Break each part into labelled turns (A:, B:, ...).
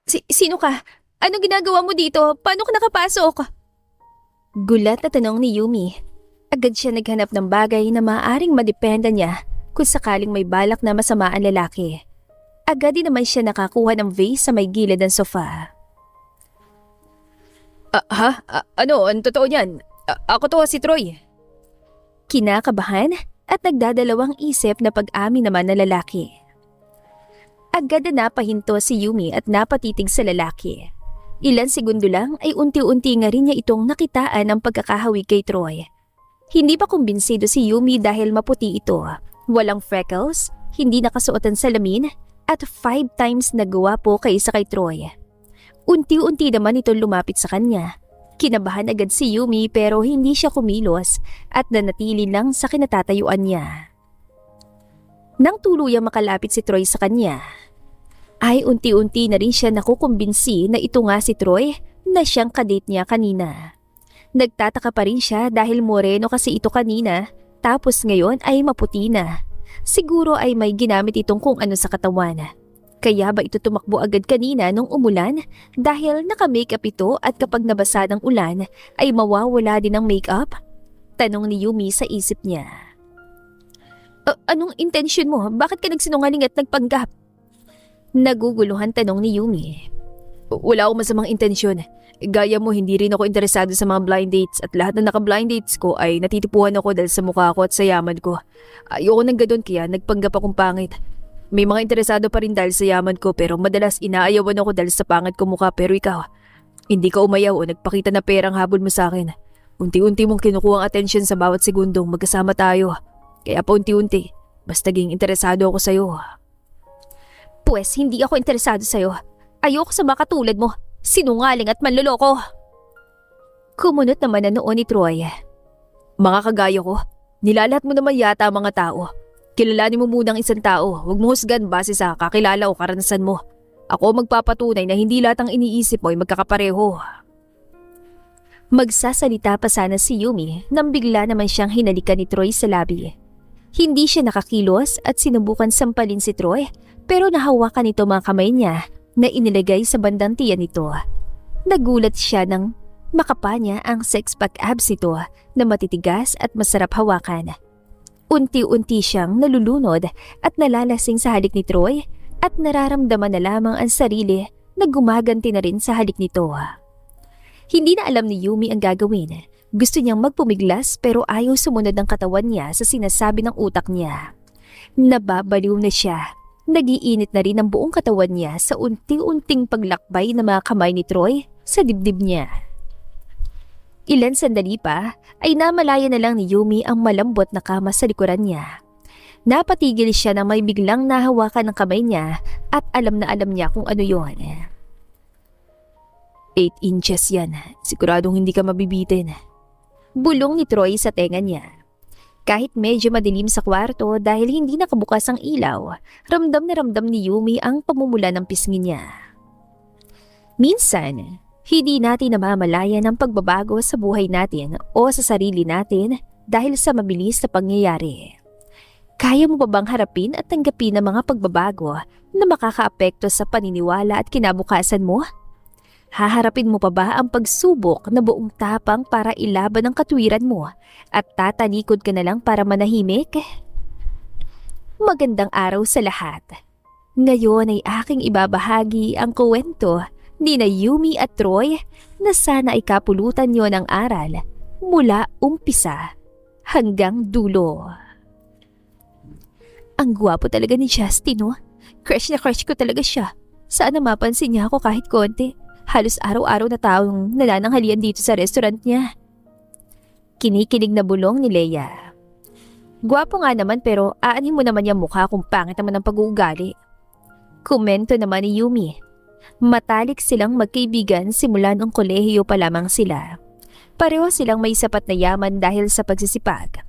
A: Sino ka? Anong ginagawa mo dito? Paano ka nakapasok? Gulat na tanong ni Yumi. Agad siya naghanap ng bagay na maaaring madependa niya kung sakaling may balak na masama ang lalaki. Agad din naman siya nakakuha ng vase sa may gilid ng sofa.
B: Ano? Ang totoo niyan? Ako to si Troy.
A: Kinakabahan at nagdadalawang isip na pag-amin naman na lalaki. Agad na napahinto si Yumi at napatitig sa lalaki. Ilan segundo lang ay unti-unti nga rin niya itong nakitaan ng pagkakahawi kay Troy. Hindi pa kumbinsido si Yumi dahil maputi ito. Walang freckles, hindi nakasuotan salamin at 5 times nagawa po kaysa kay Troy. Unti-unti naman ito lumapit sa kanya. Kinabahan agad si Yumi pero hindi siya kumilos at nanatili lang sa kinatatayuan niya. Nang tuluyang makalapit si Troy sa kanya, ay unti-unti na rin siya nakukumbinsi na ito nga si Troy na siyang kadate niya kanina. Nagtataka pa rin siya dahil moreno kasi ito kanina tapos ngayon ay maputi na. Siguro ay may ginamit itong kung ano sa katawan. Kaya ba ito tumakbo agad kanina nung umulan dahil naka-makeup ito at kapag nabasa ng ulan ay mawawala din ang makeup? Tanong ni Yumi sa isip niya. Anong intensyon mo? Bakit ka nagsinungaling at nagpanggap? Naguguluhan tanong ni Yumi.
B: Wala akong masamang intensyon. Gaya mo, hindi rin ako interesado sa mga blind dates at lahat na naka-blind dates ko ay natitipuhan ako dahil sa mukha ko at sa yaman ko. Ayoko nang gadon kaya nagpanggap akong pangit. May mga interesado pa rin dahil sa yaman ko pero madalas inaayawan ako dahil sa pangit ko mukha pero ikaw, hindi ka umayaw o nagpakita na perang habol mo sa akin. Unti-unti mong kinukuha ang atensyon sa bawat segundong magkasama tayo. Kaya pa unti-unti, mas naging interesado ako sa'yo.
A: Pwes, hindi ako interesado sa'yo. Ayoko sa mga katulad mo. Sinungaling at manloloko. Kumunot naman na noon ni Troy.
B: Mga kagaya ko, nilalahat mo naman yata ang mga tao. Kilalanin mo muna ang isang tao, huwag mo husgan base sa kakilala o karanasan mo. Ako magpapatunay na hindi lahat ang iniisip mo ay magkakapareho.
A: Magsasalita pa sana si Yumi nang bigla naman siyang hinalikan ni Troy sa labi. Hindi siya nakakilos at sinubukan sampalin si Troy pero nahawakan nito mga kamay niya na inilagay sa bandang tiyan nito. Nagulat siya nang makapa niya ang six-pack abs nito na matitigas at masarap hawakan. Unti-unti siyang nalulunod at nalalasing sa halik ni Troy at nararamdaman na lamang ang sarili na gumaganti na rin sa halik nito. Hindi na alam ni Yumi ang gagawin. Gusto niyang magpumiglas pero ayaw sumunod ang katawan niya sa sinasabi ng utak niya. Nababaliw na siya. Nagiinit na rin ang buong katawan niya sa unti-unting paglakbay ng mga kamay ni Troy sa dibdib niya. Ilan sandali pa ay namalaya na lang ni Yumi ang malambot na kama sa likuran niya. Napatigil siya na may biglang nahawakan ng kamay niya at alam na alam niya kung ano yon.
B: 8 inches yan. Siguradong hindi ka mabibitin.
A: Bulong ni Troy sa tenga niya. Kahit medyo madilim sa kwarto dahil hindi nakabukas ang ilaw, ramdam na ramdam ni Yumi ang pamumula ng pisngi niya. Minsan, hindi natin namamalayan ang pagbabago sa buhay natin o sa sarili natin dahil sa mabilis na pangyayari. Kaya mo ba bang harapin at tanggapin ang mga pagbabago na makakaapekto sa paniniwala at kinabukasan mo? Haharapin mo pa ba ang pagsubok na buong tapang para ilaban ang katwiran mo at tatalikod ka na lang para manahimik? Magandang araw sa lahat. Ngayon ay aking ibabahagi ang kwento ni na Yumi at Troy na sana ay kapulutan niyo ng aral mula umpisa hanggang dulo. Ang gwapo talaga ni Justin, no? Crush na crush ko talaga siya. Sana mapansin niya ako kahit konti. Halos araw-araw na taong nanananghalian dito sa restaurant niya. Kinikilig na bulong ni Leia. Gwapo nga naman pero aanin mo naman yung mukha kung pangit naman ang pag-uugali. Komento naman ni Yumi. Matalik silang magkaibigan simula noong kolehiyo pa lamang sila. Pareho silang may sapat na yaman dahil sa pagsisipag.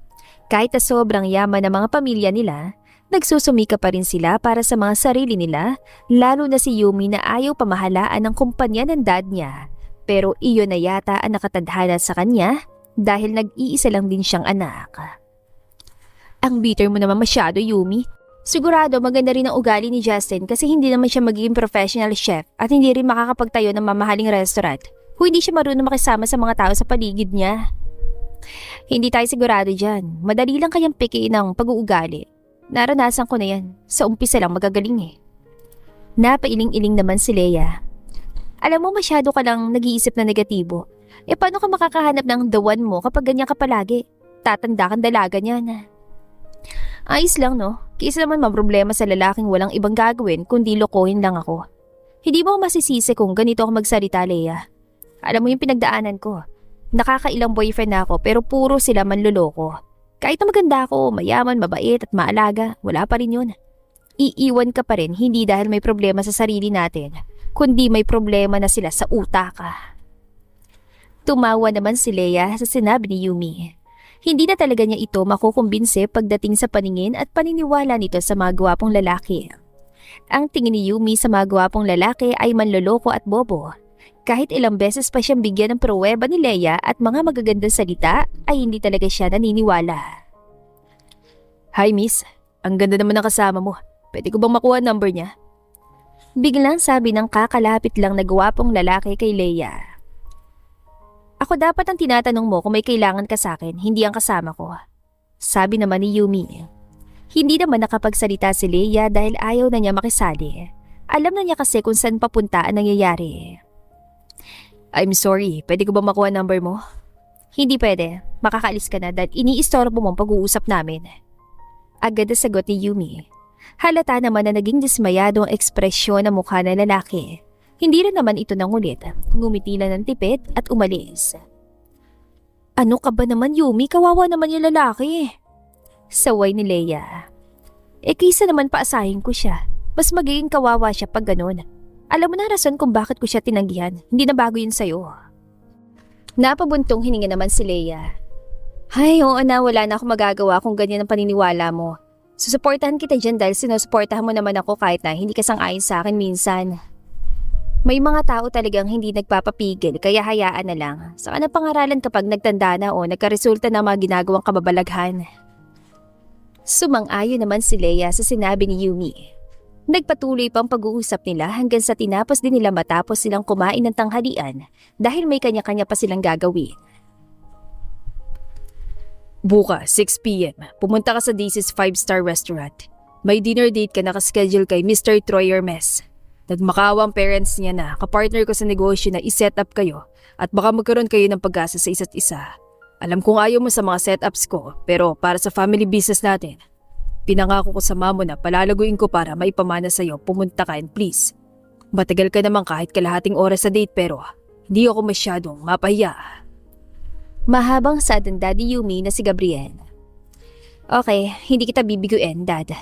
A: Kahit na sobrang yaman ng mga pamilya nila, nagsusumika pa rin sila para sa mga sarili nila, lalo na si Yumi na ayaw pamahalaan ng kumpanya ng dad niya. Pero iyon na yata ang nakatadhana sa kanya dahil nag-iisa lang din siyang anak. Ang bitter mo naman masyado, Yumi. Sigurado maganda rin ang ugali ni Justin kasi hindi naman siya magiging professional chef at hindi rin makakapagtayo ng mamahaling restaurant kung hindi siya marunong makisama sa mga tao sa paligid niya. Hindi tayo sigurado dyan. Madali lang kayang pikiin ang pag-uugali. Naranasan ko na yan. Sa umpisa lang magagaling eh. Napailing-iling naman si Leia. Alam mo masyado ka lang nag-iisip na negatibo. Paano ka makakahanap ng the one mo kapag ganyan ka palagi? Tatanda kang dalaga niyan. Ayos lang no? Kaysa naman problema sa lalaking walang ibang gagawin kundi lokohin lang ako. Hindi mo masisisi kung ganito ako magsalita, Leia. Alam mo yung pinagdaanan ko. Nakakailang boyfriend na ako pero puro sila manloloko. Kahit na maganda ako, mayaman, mabait at maalaga, wala pa rin yun. Iiwan ka pa rin hindi dahil may problema sa sarili natin, kundi may problema na sila sa utak. Tumawa naman si Leia sa sinabi ni Yumi. Hindi na talaga niya ito makukumbinse pagdating sa paningin at paniniwala nito sa mga gwapong lalaki. Ang tingin ni Yumi sa mga gwapong lalaki ay manloloko at bobo. Kahit ilang beses pa siyang bigyan ng pruweba ni Leia at mga magagandang salita ay hindi talaga siya naniniwala. Hi miss, ang ganda naman ng kasama mo. Pwede ko bang makuha ang number niya? Biglang sabi ng kakalapit lang na gwapong lalaki kay Leia. Ako dapat ang tinatanong mo kung may kailangan ka sa akin, hindi ang kasama ko. Sabi naman ni Yumi. Hindi naman nakapagsalita si Leia dahil ayaw na niya makisali. Alam na niya kasi kung saan papunta ang nangyayari. I'm sorry, pwede ko ba makuha number mo? Hindi pwede, makakaalis ka na dahil iniistorbo mo ang pag-uusap namin. Agad na sagot ni Yumi. Halata naman na naging dismayado ang ekspresyon ng mukha ng lalaki. Hindi rin naman ito nangulit, ngumiti lang ng tipid at umalis. Ano ka ba naman Yumi, kawawa naman yung lalaki. Saway ni Leia. Kaysa naman paasahin ko siya, mas magiging kawawa siya pag ganun. Alam mo na rason kung bakit ko siya tinanggihan. Hindi na bago yun sa'yo. Napabuntong hininga naman si Leia. Ay, oo na, wala na akong magagawa kung ganyan ang paniniwala mo. Susuportahan kita dyan dahil sinusuportahan mo naman ako kahit na hindi ka sang-ayon sa akin minsan. May mga tao talagang hindi nagpapapigil kaya hayaan na lang. Saka na pangaralan kapag nagtanda na o nagkaresulta ng mga ginagawang kababalaghan. Sumang-ayon naman si Leia sa sinabi ni Yumi. Nagpatuloy pang pag-uusap nila hanggang sa tinapos din nila matapos silang kumain ng tanghalian dahil may kanya-kanya pa silang gagawin.
B: Bukas, 6 p.m. Pumunta ka sa Daisy's 5-star restaurant. May dinner date ka nakaschedule kay Mr. Troy Hermes. Nagmakaawa ang parents niya na kapartner ko sa negosyo na iset up kayo at baka magkaroon kayo ng pag-asa sa isa't isa. Alam kong ayaw mo sa mga setups ko pero para sa family business natin. Pinangako ko sa mamo na palalaguin ko para maipamana sa'yo, pumunta ka and please. Matagal ka naman kahit kalahating oras sa date pero hindi ako masyadong mapahiya.
A: Mahabang sad ang Daddy Yumi na si Gabriel. Okay, hindi kita bibiguin, Dad.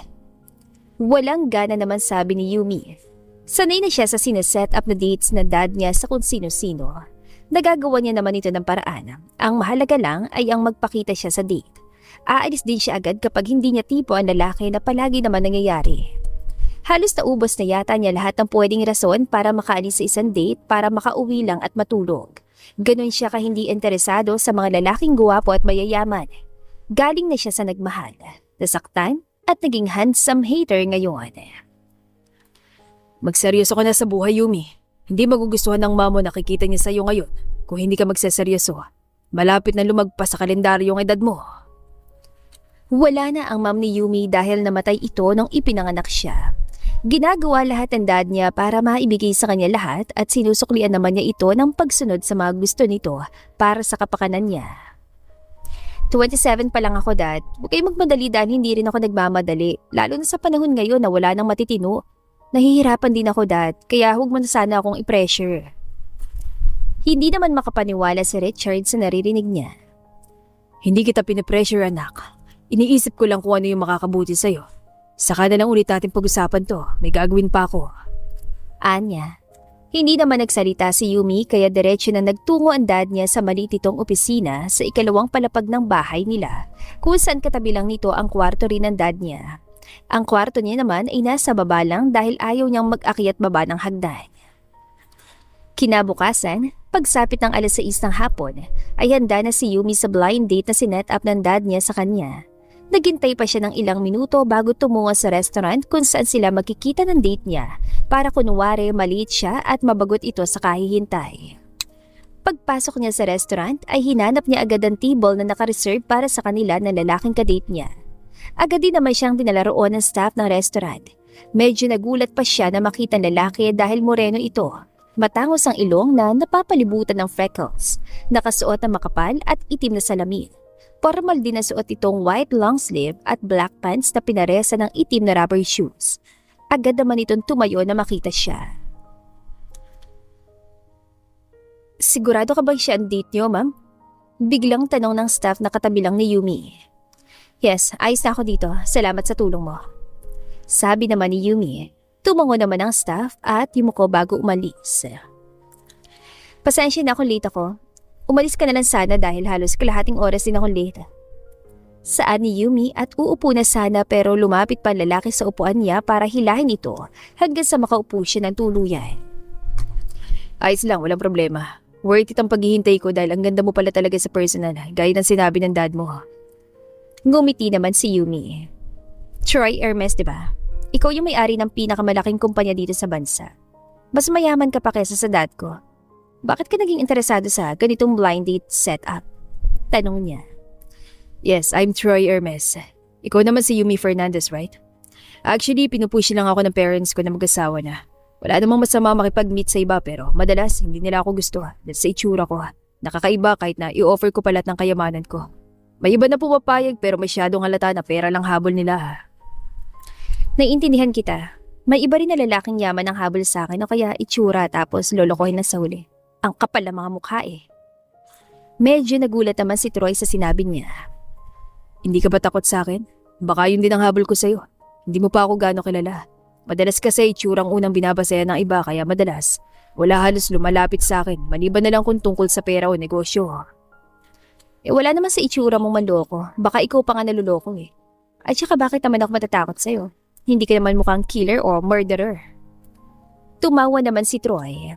A: Walang gana naman sabi ni Yumi. Sanay na siya sa sineset up na dates na dad niya sa kung sino-sino. Nagagawa niya naman ito ng paraan. Ang mahalaga lang ay ang magpakita siya sa date. Aalis din siya agad kapag hindi niya tipo ang lalaki na palagi naman nangyayari. Halos naubos na yata niya lahat ng pwedeng rason para makaalis sa isang date para makauwi lang at matulog. Ganon siya ka hindi interesado sa mga lalaking guwapo at mayayaman. Galing na siya sa nagmahal, nasaktan at naging handsome hater ngayon.
B: Magseryoso ka na sa buhay, Yumi. Hindi magugustuhan ng mamo nakikita niya sa'yo ngayon kung hindi ka magseseryoso. Malapit na lumagpas sa kalendaryo ang edad mo.
A: Wala na ang mom ni Yumi dahil namatay ito nung ipinanganak siya. Ginagawa lahat ng dad niya para maibigay sa kanya lahat at sinusuklian naman niya ito ng pagsunod sa mga gusto nito para sa kapakanan niya. 27 pa lang ako, Dad. Huwag kayong magmadali dahil hindi rin ako nagmamadali, lalo na sa panahon ngayon na wala nang matitino. Nahihirapan din ako, Dad, kaya huwag mo na sana akong i-pressure. Hindi naman makapaniwala si Richard sa naririnig niya.
B: Hindi kita pinipressure, anak. Iniisip ko lang kung ano yung makakabuti sa'yo. Saka na lang ulit natin pag-usapan to. May gagawin pa ako.
A: Anya. Hindi naman nagsalita si Yumi kaya diretso na nagtungo ang dad niya sa maliit itong opisina sa ikalawang palapag ng bahay nila kung saan katabi lang nito ang kwarto rin ng dad niya. Ang kwarto niya naman ay nasa baba lang dahil ayaw niyang mag-akyat baba ng hagdan. Kinabukasan, pagsapit ng 6:00 ng hapon, ay handa na si Yumi sa blind date na sinet up ng dad niya sa kanya. Naghintay pa siya ng ilang minuto bago tumungo sa restaurant kung saan sila magkikita ng date niya para kunwari maliit siya at mabagot ito sa kahihintay. Pagpasok niya sa restaurant ay hinanap niya agad ang table na nakareserve para sa kanila na lalaking kadate niya. Agad din naman siyang dinalaroon ng staff ng restaurant. Medyo nagulat pa siya na makita ang lalaki dahil moreno ito. Matangos ang ilong na napapalibutan ng freckles, nakasuot ng makapal at itim na salamin. Formal din na suot itong white long sleeve at black pants na pinaresa ng itim na rubber shoes. Agad naman itong tumayo na makita siya. Sigurado ka bang siya ang date niyo, ma'am? Biglang tanong ng staff na katabi lang ni Yumi. Yes, ayos na ako dito. Salamat sa tulong mo. Sabi naman ni Yumi. Tumango naman ang staff at yumuko bago umalis. Pasensya na kung late ako. Umalis ka na lang sana dahil halos kalahating oras din ako late. Saan ni Yumi at uupo na sana pero lumapit pa ang lalaki sa upuan niya para hilahin ito hanggang sa makaupo siya ng tuluyan.
B: Ayos lang, walang problema. Worth it ang paghihintay ko dahil ang ganda mo pala talaga sa personal, gaya ng sinabi ng dad mo.
A: Ngumiti naman si Yumi. Troy Hermes, diba? Ikaw yung may-ari ng pinakamalaking kumpanya dito sa bansa. Mas mayaman ka pa kesa sa dad ko. Bakit ka naging interesado sa ganitong blind date setup? Tanong niya.
B: Yes, I'm Troy Hermes. Ikaw naman si Yumi Fernandez, right? Actually, pinupush lang ako ng parents ko na mag-asawa na. Wala namang masama makipag-meet sa iba pero madalas hindi nila ako gusto dahil sa itsura ko. Nakakaiba kahit na i-offer ko palat ng kayamanan ko. May iba na pumapayag pero masyadong halata na pera lang habol nila.
A: Naiintindihan kita. May iba rin na lalaking yaman ang habol sa akin o kaya itsura tapos lolokohin na sa huli. Ang kapal ng mga mukha eh. Medyo nagulat naman si Troy sa sinabi niya.
B: Hindi ka ba takot sa akin? Baka yun din ang habol ko sa'yo. Hindi mo pa ako gaano kilala. Madalas kasi itsurang unang binabasayan ng iba kaya madalas wala halos lumalapit sa akin maliban na lang kung tungkol sa pera o negosyo.
A: Wala naman sa itsura mong manloko. Baka ikaw pa nga naluloko eh. At saka bakit naman ako matatakot sa'yo? Hindi ka naman mukhang killer o murderer. Tumawa naman si Troy.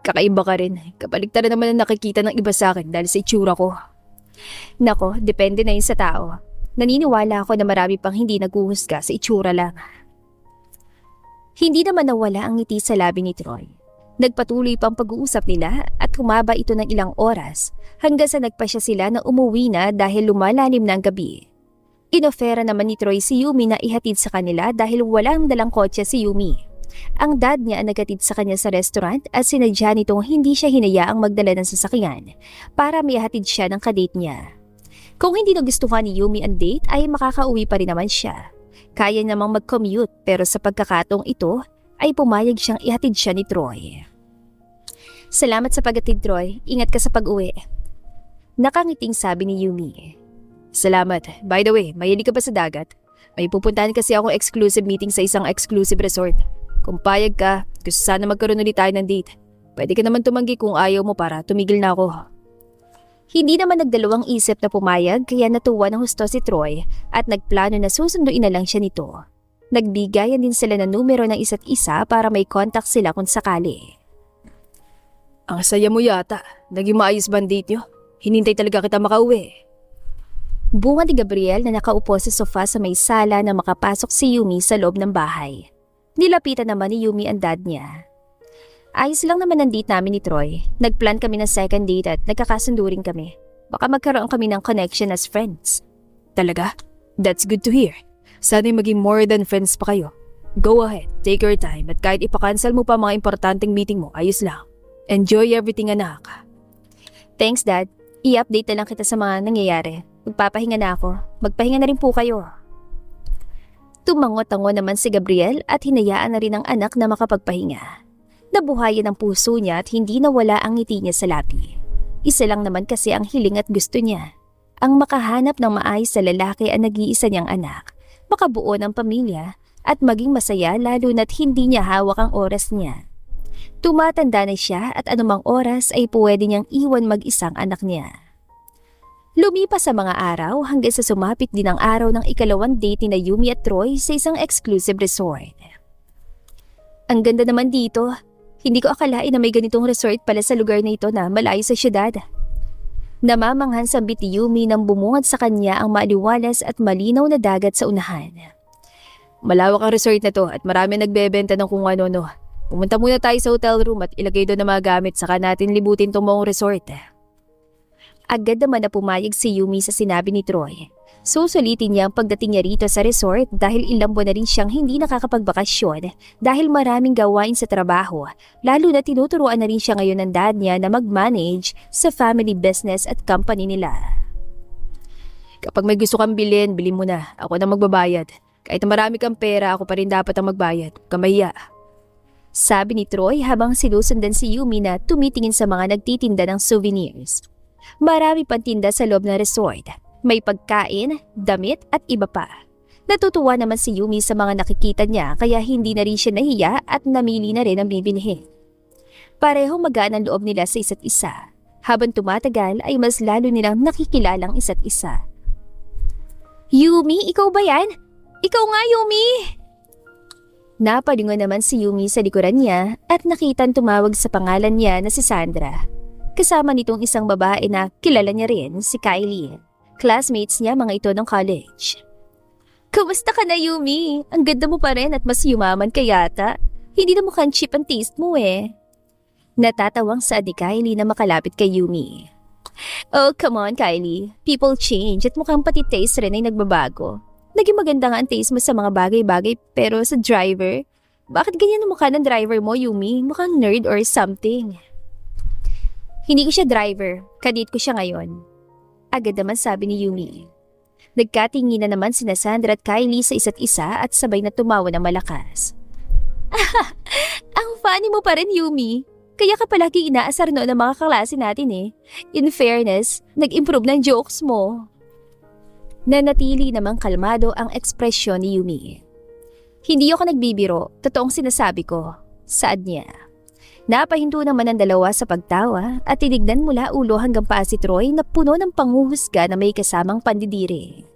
B: Kakaiba ka rin. Kapaligtaran naman ang nakikita ng iba sa akin dahil sa itsura ko.
A: Nako, depende na yun sa tao. Naniniwala ako na marami pang hindi naguhusga sa itsura lang. Hindi naman nawala ang ngiti sa labi ni Troy. Nagpatuloy pang pag-uusap nila at humaba ito ng ilang oras hanggang sa nagpasya sila na umuwi na dahil lumalalim na ang gabi. Inofera naman ni Troy si Yumi na ihatid sa kanila dahil walang dalang kotse si Yumi. Ang dad niya ang naghatid sa kanya sa restaurant at sinadya nitong hindi siya hinayaang magdala ng sasakyan para maihatid siya ng kadate niya. Kung hindi nagustuhan ni Yumi ang date ay makakauwi pa rin naman siya. Kaya namang mag-commute pero sa pagkakataong ito ay pumayag siyang ihatid siya ni Troy. Salamat sa paghatid, Troy. Ingat ka sa pag-uwi. Nakangiting sabi ni Yumi.
B: Salamat. By the way, mahilig ka ba sa dagat? May pupuntahan kasi akong exclusive meeting sa isang exclusive resort. Kung payag ka, gusto sana magkaroon ulit tayo ng date. Pwede ka naman tumanggi kung ayaw mo para tumigil na ako.
A: Hindi naman nagdalawang isip na pumayag kaya natuwa ng husto si Troy at nagplano na susunduin na lang siya nito. Nagbigayan din sila ng numero ng isa't isa para may contact sila kung sakali.
B: Ang saya mo yata. Naging maayos ba ang date nyo? Hinintay talaga kita makauwi.
A: Bunga ni Gabriel na nakaupo sa sofa sa may sala na makapasok si Yumi sa loob ng bahay. Nilapitan naman ni Yumi ang dad niya. Ayos lang naman ang date namin ni Troy. Nagplan kami ng second date at nagkakasundo rin kami. Baka magkaroon kami ng connection as friends.
B: Talaga? That's good to hear. Sana'y maging more than friends pa kayo. Go ahead, take your time at kahit ipakancel mo pa mga importanteng meeting mo, ayos lang. Enjoy everything, anak.
A: Thanks, Dad. I-update na lang kita sa mga nangyayari. Magpapahinga na ako. Magpahinga na rin po kayo. Tumango-tango naman si Gabriel at hinayaan na rin ang anak na makapagpahinga. Nabuhayan ang puso niya at hindi nawala ang ngiti niya sa labi. Isa lang naman kasi ang hiling at gusto niya. Ang makahanap ng maayos sa lalaki ang nag-iisa niyang anak, makabuo ng pamilya at maging masaya lalo na't hindi niya hawak ang oras niya. Tumatanda na siya at anumang oras ay pwede niyang iwan mag-isang anak niya. Lumipas sa mga araw hanggang sa sumapit din ang araw ng ikalawang date ni Yumi at Troy sa isang exclusive resort. Ang ganda naman dito. Hindi ko akalain na may ganitong resort pala sa lugar na ito na malayo sa syudad. Namamanghan sa biti Yumi nang bumungad sa kanya ang maaliwalas at malinaw na dagat sa unahan.
B: Malawak ang resort na to at marami nagbebenta ng kung ano-no. Pumunta muna tayo sa hotel room at ilagay doon ang mga gamit saka natin libutin tong buong resort.
A: Agad naman na pumayag si Yumi sa sinabi ni Troy. Susulitin niya ang pagdating niya rito sa resort dahil ilang buwan na rin siyang hindi nakakapagbakasyon dahil maraming gawain sa trabaho, lalo na tinuturuan na rin siya ngayon ng dad niya na mag-manage sa family business at company nila.
B: Kapag may gusto kang bilhin, bilhin mo na. Ako na magbabayad. Kahit na marami kang pera, ako pa rin dapat ang magbayad. Kamaya.
A: Sabi ni Troy habang sinusundan si Yumi na tumitingin sa mga nagtitinda ng souvenirs. Marami pang tinda sa loob ng resort. May pagkain, damit at iba pa. Natutuwa naman si Yumi sa mga nakikita niya kaya hindi na rin siya nahiya at namili na rin ang bibilhin. Parehong magaan ang loob nila sa isa't isa. Habang tumatagal ay mas lalo nilang nakikilalang isa't isa. Yumi, ikaw ba yan? Ikaw nga, Yumi! Napalingon naman si Yumi sa likuran niya at nakitang tumawag sa pangalan niya na si Sandra. Kasama nitong isang babae na kilala niya rin, si Kylie. Classmates niya mga ito ng college. Kumusta ka na, Yumi? Ang ganda mo pa rin at mas yumaman ka yata. Hindi na mukhang cheap ang taste mo eh. Natatawang saad ni Kylie na makalapit kay Yumi. Oh, come on, Kylie. People change at mukhang pati taste rin ay nagbabago. Naging maganda nga ang taste mo sa mga bagay-bagay pero sa driver, bakit ganyan ang mukha ng driver mo, Yumi? Mukhang nerd or something. Hindi ko siya driver. Kadate ko siya ngayon. Agad naman sabi ni Yumi. Nagkatingin na naman sina Sandra at Kylie sa isa't isa at sabay na tumawa ng malakas. Ang funny mo pa rin, Yumi. Kaya ka palagi inaasar noon ng mga kaklase natin eh. In fairness, nag-improve ng jokes mo. Nanatili namang kalmado ang ekspresyon ni Yumi. Hindi ako nagbibiro, totoong sinasabi ko. Saad niya. Napahinto naman ang dalawa sa pagtawa at tinignan mula ulo hanggang paa si Troy na puno ng panghuhusga na may kasamang pandidiri.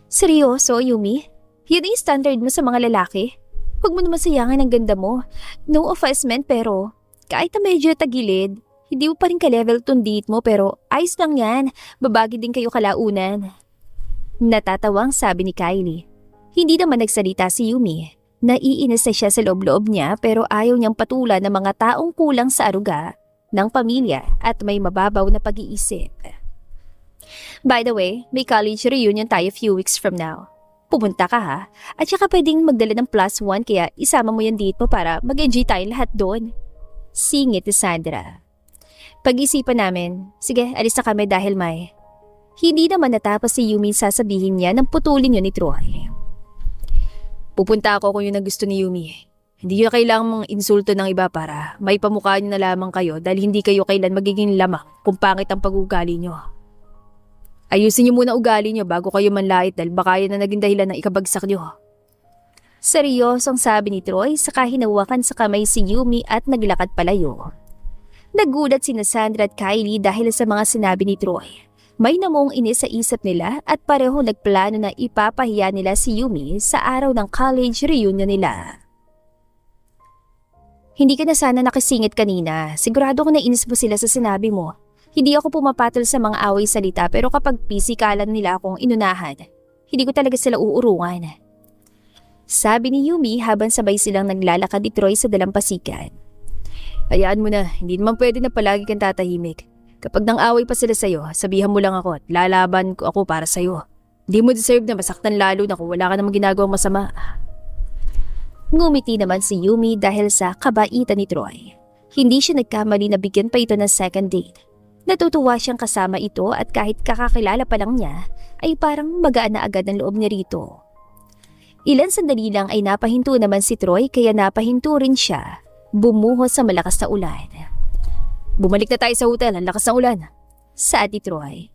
A: Seryoso, Yumi? Yun yung standard mo sa mga lalaki? Huwag mo naman sayangan ang ganda mo. No offense man pero kahit na medyo tagilid, hindi mo pa rin ka-level tong date mo pero ayos lang yan. Babagi din kayo kalaunan. Natatawang sabi ni Kylie. Hindi naman nagsalita si Yumi. Naiinis na siya sa loob-loob niya pero ayaw niyang patulan ng mga taong kulang sa aruga ng pamilya at may mababaw na pag-iisip. By the way, may college reunion tayo few weeks from now. Pupunta ka ha? At saka pwedeng magdala ng +1 kaya isama mo yan dito para mag-enjoy tayo lahat doon. Singit ni Sandra. Pag-isipan namin, sige alis na kami dahil may. Hindi naman natapos si Yumi sasabihin niya nang putulin yun ni Troy.
B: Pupunta ako kung yun ang gusto ni Yumi. Hindi nyo kailangang mga insulto ng iba para may pamukha nyo na lamang kayo dahil hindi kayo kailan magiging lamang kung pangit ang pag-ugali nyo. Ayusin nyo muna ugali nyo bago kayo manlait dahil baka yan na naging dahilan ng ikabagsak nyo.
A: Seryosong sabi ni Troy saka hinawakan sa kamay si Yumi at naglakad palayo. Nagulat sina Sandra at Kylie dahil sa mga sinabi ni Troy. May namong inis sa isip nila at pareho nagplano na ipapahiya nila si Yumi sa araw ng college reunion nila. Hindi ka na sana nakisingit kanina. Sigurado ko nainis mo sila sa sinabi mo. Hindi ako pumapatol sa mga away salita pero kapag pisikalan nila akong inunahan, hindi ko talaga sila uurungan. Sabi ni Yumi habang sabay silang naglalakad ni Troy sa dalampasigan.
B: Hayaan mo na, hindi naman pwede na palagi kang tatahimik. Kapag nang away pa sila sa'yo, sabihan mo lang ako at lalaban ko ako para sa'yo. Hindi mo deserve na masaktan lalo na kung wala ka namang ginagawang masama.
A: Ngumiti naman si Yumi dahil sa kabaitan ni Troy. Hindi siya nagkamali na bigyan pa ito ng second date. Natutuwa siyang kasama ito at kahit kakakilala pa lang niya, ay parang magaan na agad ang loob niya rito. Ilan sandali lang ay napahinto naman si Troy kaya napahinto rin siya. Bumuhos sa malakas na ulan.
B: Bumalik na tayo sa hotel, ang lakas ng ulan.
A: Saad ni Troy.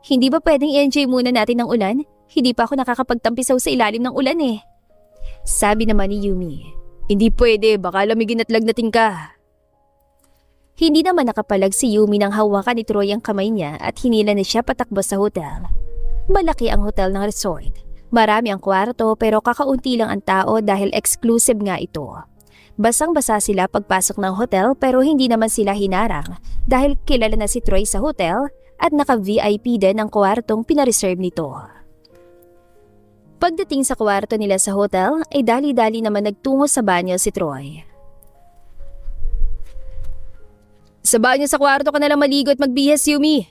A: Hindi ba pwedeng i-enjoy muna natin ng ulan? Hindi pa ako nakakapagtampisaw sa ilalim ng ulan eh. Sabi naman ni Yumi.
B: Hindi pwede, baka lamigin at lagnatin ka.
A: Hindi naman nakapalag si Yumi nang hawakan ni Troy ang kamay niya at hinila na siya patakbo sa hotel. Malaki ang hotel ng resort. Marami ang kwarto pero kakaunti lang ang tao dahil exclusive nga ito. Basang-basa sila pagpasok ng hotel pero hindi naman sila hinarang dahil kilala na si Troy sa hotel at naka-VIP din ang kwartong pinareserve nito. Pagdating sa kwarto nila sa hotel ay dali-dali naman nagtungo sa banyo si Troy.
B: Sa banyo sa kwarto ka nalang maligo at magbihis, Yumi.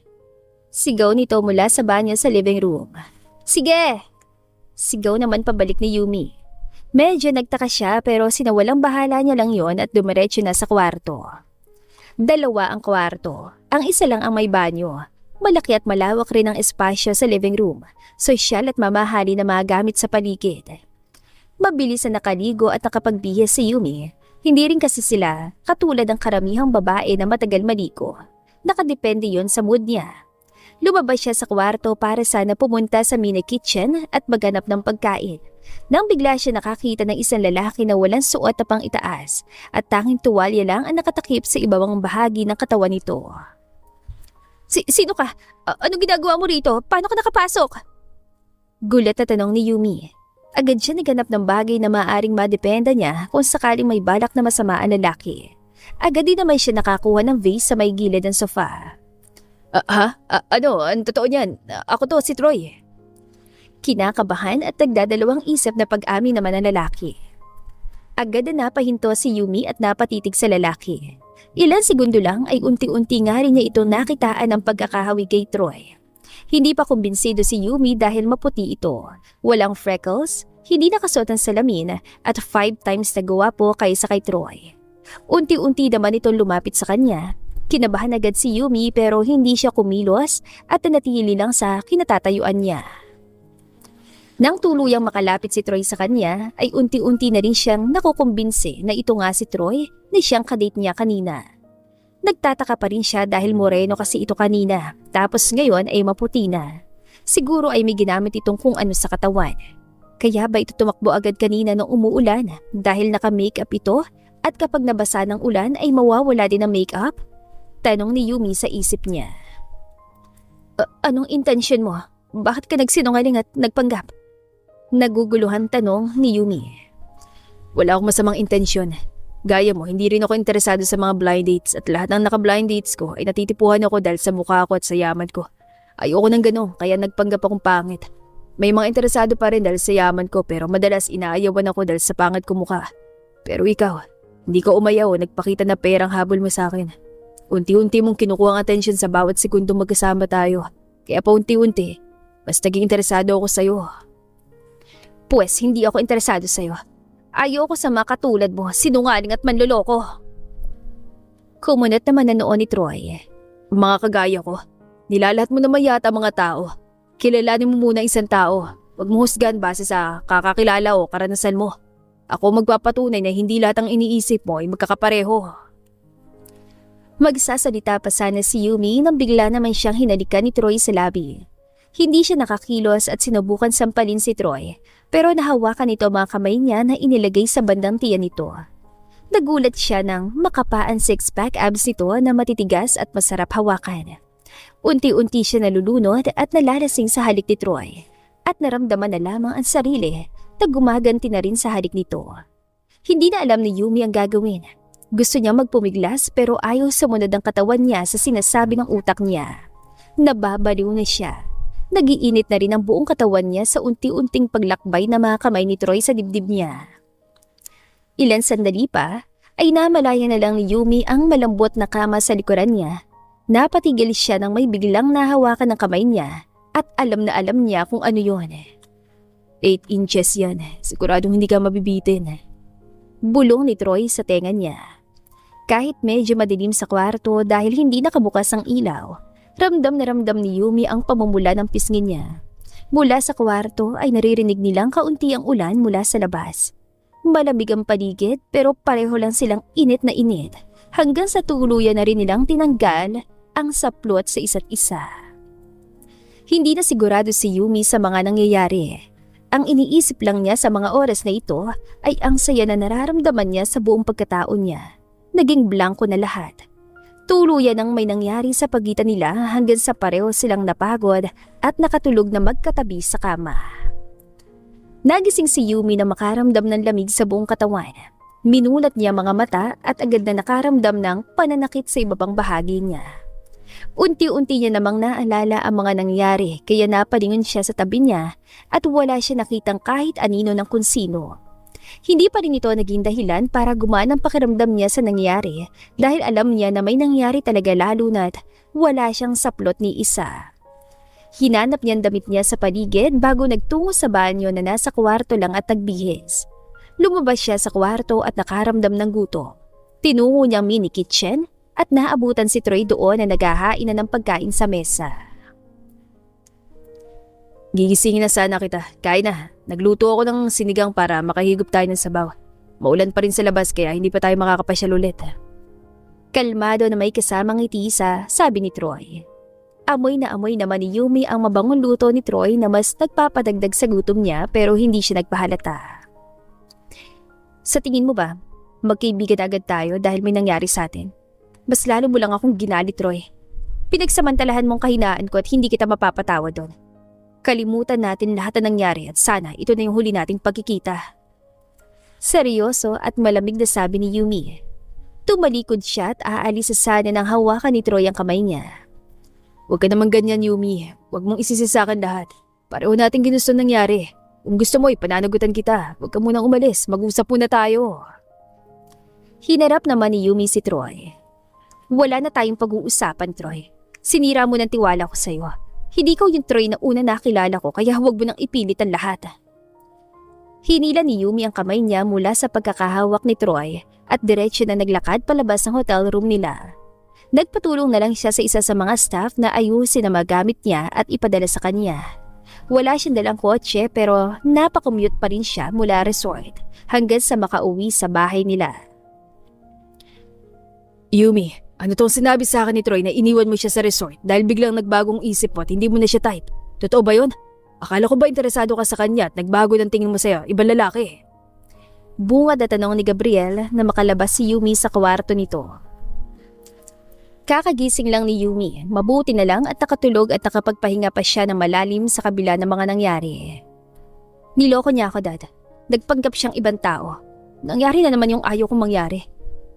A: Sigaw nito mula sa banyo sa living room. Sige! Sigaw naman pabalik ni Yumi. Medyo nagtaka siya pero sinawalang bahala niya lang yon at dumiretso na sa kwarto. Dalawa ang kwarto. Ang isa lang ang may banyo. Malaki at malawak rin ang espasyo sa living room. Sosyal at mamahali na mga gamit sa paligid. Mabilis na nakaligo at nakapagbihis si Yumi. Hindi rin kasi sila katulad ng karamihang babae na matagal maligo. Nakadepende yon sa mood niya. Lumabas siya sa kwarto para sana pumunta sa mini kitchen at maghanap ng pagkain. Nang bigla siya nakakita ng isang lalaki na walang suot na pang itaas at tanging tuwalya lang ang nakatakip sa ibang bahagi ng katawan nito. Sino ka? Anong ginagawa mo rito? Paano ka nakapasok? Gulat na tanong ni Yumi. Agad siya naghanap ng bagay na maaaring madependa niya kung sakaling may balak na masama ang lalaki. Agad din naman siya nakakuha ng vase sa may gilid ng sofa.
B: Ang totoo niyan? Ako to, si Troy.
A: Kinakabahan at nagdadalawang isip na pag-amin naman ng lalaki. Agad na napahinto si Yumi at napatitig sa lalaki. Ilang segundo lang ay unti-unti nga rin niya ito nakitaan ng pagkakahawi kay Troy. Hindi pa kumbinsido si Yumi dahil maputi ito. Walang freckles, hindi nakasuot ng salamin at 5 times na gwapo kaysa kay Troy. Unti-unti naman itong lumapit sa kanya. Kinabahan agad si Yumi pero hindi siya kumilos at nanatili lang sa kinatatayuan niya. Nang tuluyang makalapit si Troy sa kanya ay unti-unti na rin siyang nakukumbinse na ito nga si Troy na siyang kadate niya kanina. Nagtataka pa rin siya dahil moreno kasi ito kanina, tapos ngayon ay maputi na. Siguro ay may ginamit itong kung ano sa katawan. Kaya ba ito tumakbo agad kanina nung umuulan dahil naka-makeup ito at kapag nabasa ng ulan ay mawawala din ang makeup? Tanong ni Yumi sa isip niya. Anong intention mo? Bakit ka nagsinungaling at nagpanggap? Naguguluhan tanong ni Yumi.
B: Wala akong masamang intensyon. Gaya mo, hindi rin ako interesado sa mga blind dates at lahat ng naka-blind dates ko ay natitipuhan ako dahil sa mukha ko at sa yaman ko. Ayoko ng ganun, kaya nagpanggap akong pangit. May mga interesado pa rin dahil sa yaman ko pero madalas inaayawan ako dahil sa pangit ko mukha. Pero ikaw, hindi ka umayaw o nagpakita na perang habol mo sa akin. Unti-unti mong kinukuha ang atensyon sa bawat segundong magkasama tayo. Kaya pa unti-unti, mas naging interesado ako sa'yo.
A: Pues hindi ako interesado sa'yo. Ayoko sa mga katulad mo, sinungaling at manloloko. Kumunat naman na noon ni Troy.
B: Mga kagaya ko, nilalahat mo naman yata mga tao. Kilalanin mo muna isang tao. Huwag mo husgan base sa kakakilala o karanasan mo. Ako magpapatunay na hindi lahat ng iniisip mo ay magkakapareho.
A: Magsasalita pa sana si Yumi nang bigla naman siyang hinalikan ni Troy sa labi. Hindi siya nakakilos at sinubukan sampalin si Troy, pero nahawakan nito mga kamay niya na inilagay sa bandang tiyan nito. Nagulat siya nang makapaan six-pack abs nito na matitigas at masarap hawakan. Unti-unti siya nalulunod at nalalasing sa halik ni Troy, at naramdaman na lamang ang sarili na gumaganti na rin sa halik nito. Hindi na alam ni Yumi ang gagawin. Gusto niya magpumiglas pero ayaw sumunod ang katawan niya sa sinasabi ng utak niya. Nababaliw na siya. Nagiinit na rin ang buong katawan niya sa unti-unting paglakbay na mga kamay ni Troy sa dibdib niya. Ilan sandali pa ay namalaya na lang ni Yumi ang malambot na kama sa likuran niya. Napatigil siya nang may biglang nahawakan ng kamay niya at alam na alam niya kung ano yun.
B: 8 inches yan. Siguradong hindi ka mabibitin.
A: Bulong ni Troy sa tenga niya. Kahit medyo madilim sa kwarto dahil hindi nakabukas ang ilaw, ramdam na ramdam ni Yumi ang pamumula ng pisngi niya. Mula sa kwarto ay naririnig nilang kaunti ang ulan mula sa labas. Malamig ang paligid pero pareho lang silang init na init hanggang sa tuluyan na rin nilang tinanggal ang saplot sa isa't isa. Hindi na sigurado si Yumi sa mga nangyayari. Ang iniisip lang niya sa mga oras na ito ay ang saya na nararamdaman niya sa buong pagkatao niya. Naging blanko na lahat. Tuluyan ang may nangyari sa pagitan nila hanggang sa pareho silang napagod at nakatulog na magkatabi sa kama. Nagising si Yumi na makaramdam ng lamig sa buong katawan. Minulat niya mga mata at agad na nakaramdam ng pananakit sa iba pang bahagi niya. Unti-unti niya namang naalala ang mga nangyari kaya napalingon siya sa tabi niya at wala siya nakitang kahit anino ng kung sino. Hindi pa rin ito naging dahilan para gumaan ang pakiramdam niya sa nangyari dahil alam niya na may nangyari talaga lalo na't wala siyang saplot ni isa. Hinanap niya ang damit niya sa paligid bago nagtungo sa banyo na nasa kwarto lang at nagbihis. Lumabas siya sa kwarto at nakaramdam ng gutom. Tinungo niya ang mini kitchen at naabutan si Troy doon na naghahain na ng pagkain sa mesa.
B: Gigisingin na sana kita. Kain na. Nagluto ako ng sinigang para makahigop tayo ng sabaw. Maulan pa rin sa labas kaya hindi pa tayo makakapasyal ulit.
A: Kalmado na may kasamang ngiti sabi ni Troy. Amoy na amoy naman ni Yumi ang mabangong luto ni Troy na mas nagpapadagdag sa gutom niya pero hindi siya nagpahalata. Sa tingin mo ba, magkaibigan agad tayo dahil may nangyari sa atin? Mas lalo mo lang akong ginalit, Troy. Pinagsamantalahan mong kahinaan ko at hindi kita mapapatawa doon. Kalimutan natin lahat na nangyari at sana ito na yung huli nating pagkikita. Seryoso at malamig na sabi ni Yumi. Tumalikod siya at aalis sa sana ng hawakan ni Troy ang kamay niya.
B: Huwag ka naman ganyan, Yumi. Huwag mong isisisakan lahat. Pareho natin ginusto nangyari. Kung gusto mo, ipananagutan kita. Huwag ka munang umalis. Mag-usap muna tayo.
A: Hinarap naman ni Yumi si Troy. Wala na tayong pag-uusapan, Troy. Sinira mo ng tiwala ko sa'yo. Hindi ko yung Troy na una nakilala ko kaya huwag mo nang ipilit ang lahat. Hinila ni Yumi ang kamay niya mula sa pagkakahawak ni Troy at diretsyo na naglakad palabas ng hotel room nila. Nagpatulong na lang siya sa isa sa mga staff na ayusin ang magamit niya at ipadala sa kanya. Wala siyang dalang kotse pero napakommute pa rin siya mula resort hanggang sa makauwi sa bahay nila.
B: Yumi, ano tong sinabi sa akin ni Troy na iniwan mo siya sa resort dahil biglang nagbagong isip mo at hindi mo na siya type? Totoo ba yun? Akala ko ba interesado ka sa kanya at nagbago ng tingin mo sa'yo, ibang lalaki?
A: Bungad na tanong ni Gabriel na makalabas si Yumi sa kwarto nito. Kakagising lang ni Yumi, mabuti na lang at nakatulog at nakapagpahinga pa siya ng malalim sa kabila ng mga nangyari. Niloko niya ako, Dad. Nagpanggap siyang ibang tao. Nangyari na naman yung ayaw kong mangyari.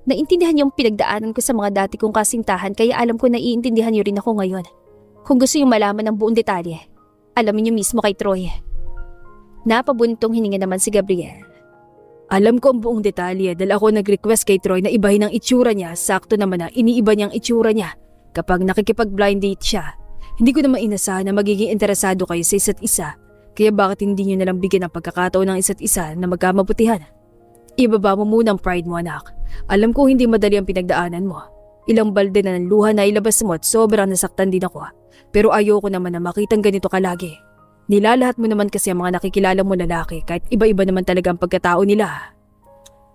A: Naintindihan yung pinagdaanan ko sa mga dati kong kasintahan kaya alam ko na iintindihan niyo rin ako ngayon. Kung gusto yung malaman ng buong detalye, alamin niyo mismo kay Troy. Napabuntong hininga naman si Gabriel.
B: Alam ko ang buong detalye dahil ako nag-request kay Troy na ibahin ang itsura niya. Sakto naman na iniiba niyang itsura niya kapag nakikipag-blind date siya. Hindi ko naman inasahan na magiging interesado kayo sa isa't isa. Kaya bakit hindi niyo nalang bigyan ng pagkakataon ng isa't isa na magkamabutihan? Ibaba mo muna ang pride mo, anak. Alam ko hindi madali ang pinagdaanan mo. Ilang balde na ng luha na ilabas mo at sobrang nasaktan din ako. Pero ayoko naman na makitang ganito ka lagi. Nilalahat mo naman kasi ang mga nakikilala mo lalaki kahit iba-iba naman talaga ang pagkatao nila.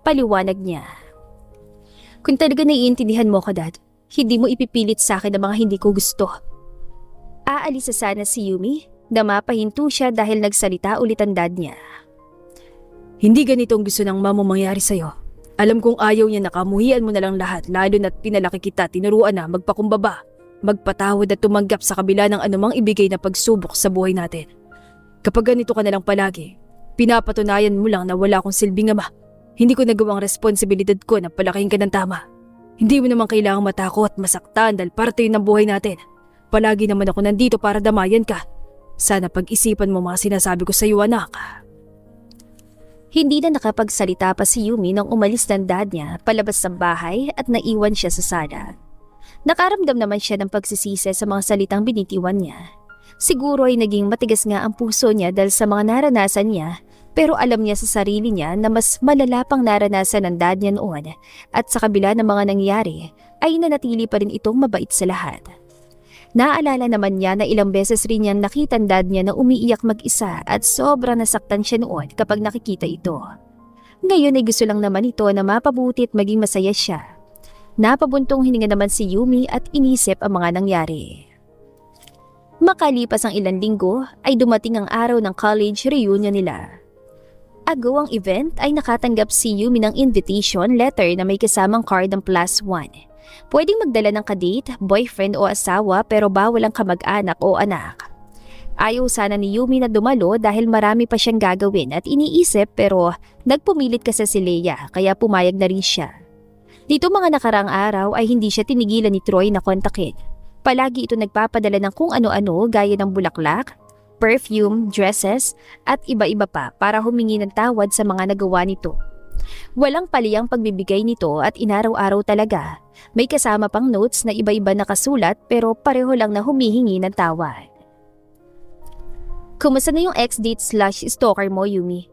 A: Paliwanag niya. Kung talaga naiintindihan mo ko, Dad, hindi mo ipipilit sa akin ang mga hindi ko gusto. Aalis sa sana si Yumi na mapahinto siya dahil nagsalita ulit ang dad niya.
B: Hindi ganito ang gusto ng mama mangyari sa'yo. Alam kong ayaw niya nakamuhian mo na lang lahat lalo na't pinalaki kita tinuruan na magpakumbaba, magpatawad at tumanggap sa kabila ng anumang ibigay na pagsubok sa buhay natin. Kapag ganito ka na lang palagi, pinapatunayan mo lang na wala akong silbing ama. Hindi ko nagawang responsibilidad ko na palakihin ka ng tama. Hindi mo naman kailangang matakot, masaktan dahil parte yun ng buhay natin. Palagi naman ako nandito para damayan ka. Sana pag-isipan mo mga sinasabi ko sa iyo, anak.
A: Hindi na nakapagsalita pa si Yumi nang umalis ng dad niya palabas ng bahay at naiwan siya sa sala. Nakaramdam naman siya ng pagsisisi sa mga salitang binitiwan niya. Siguro ay naging matigas nga ang puso niya dahil sa mga naranasan niya, pero alam niya sa sarili niya na mas malala pang naranasan ng dad niya noon at sa kabila ng mga nangyari ay nanatili pa rin itong mabait sa lahat. Naalala naman niya na ilang beses rin niyang nakita ang dad niya na umiiyak mag-isa at sobrang nasaktan siya noon kapag nakikita ito. Ngayon ay gusto lang naman ito na mapabuti at maging masaya siya. Napabuntong hininga naman si Yumi at inisip ang mga nangyari. Makalipas ang ilang linggo ay dumating ang araw ng college reunion nila. Ago ang event ay nakatanggap si Yumi ng invitation letter na may kasamang card ng +1. Pwedeng magdala ng kadate, boyfriend o asawa pero bawal ang kamag-anak o anak. Ayaw sana ni Yumi na dumalo dahil marami pa siyang gagawin at iniisip pero nagpumilit kasi si Leia kaya pumayag na rin siya. Dito mga nakarang araw ay hindi siya tinigilan ni Troy na kontakin. Palagi ito nagpapadala ng kung ano-ano gaya ng bulaklak, perfume, dresses at iba-iba pa para humingi ng tawad sa mga nagawa nito. Walang paliyang pagbibigay nito at inaraw-araw talaga. May kasama pang notes na iba-iba nakasulat pero pareho lang na humihingi ng tawad. Kumusta na yung ex-date/stalker mo, Yumi?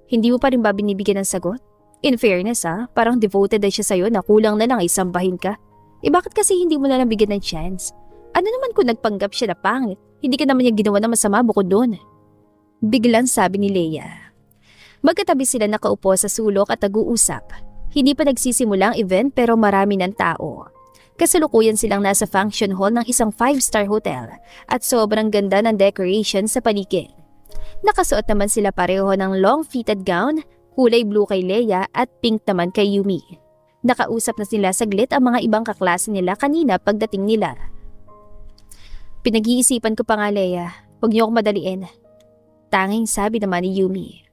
A: Hindi mo pa rin ba binibigyan ng sagot? In fairness parang devoted na siya sa'yo na kulang na lang ay sambahin ka. Bakit kasi hindi mo na lang bigyan ng chance? Ano naman kung nagpanggap siya na pangit? Hindi ka naman niya ginawa na masama bukod doon. Biglang sabi ni Leia. Magkatabi sila nakaupo sa sulok at nag-uusap. Hindi pa nagsisimula ang event pero marami ng tao. Kasalukuyan silang nasa function hall ng isang 5-star hotel at sobrang ganda ng decoration sa paligid. Nakasuot naman sila pareho ng long fitted gown, kulay blue kay Leia at pink naman kay Yumi. Nakausap na sila saglit ang mga ibang kaklase nila kanina pagdating nila. Pinag-iisipan ko pa nga, Leia. Huwag niyo ako madaliin. Tanging sabi naman ni Yumi.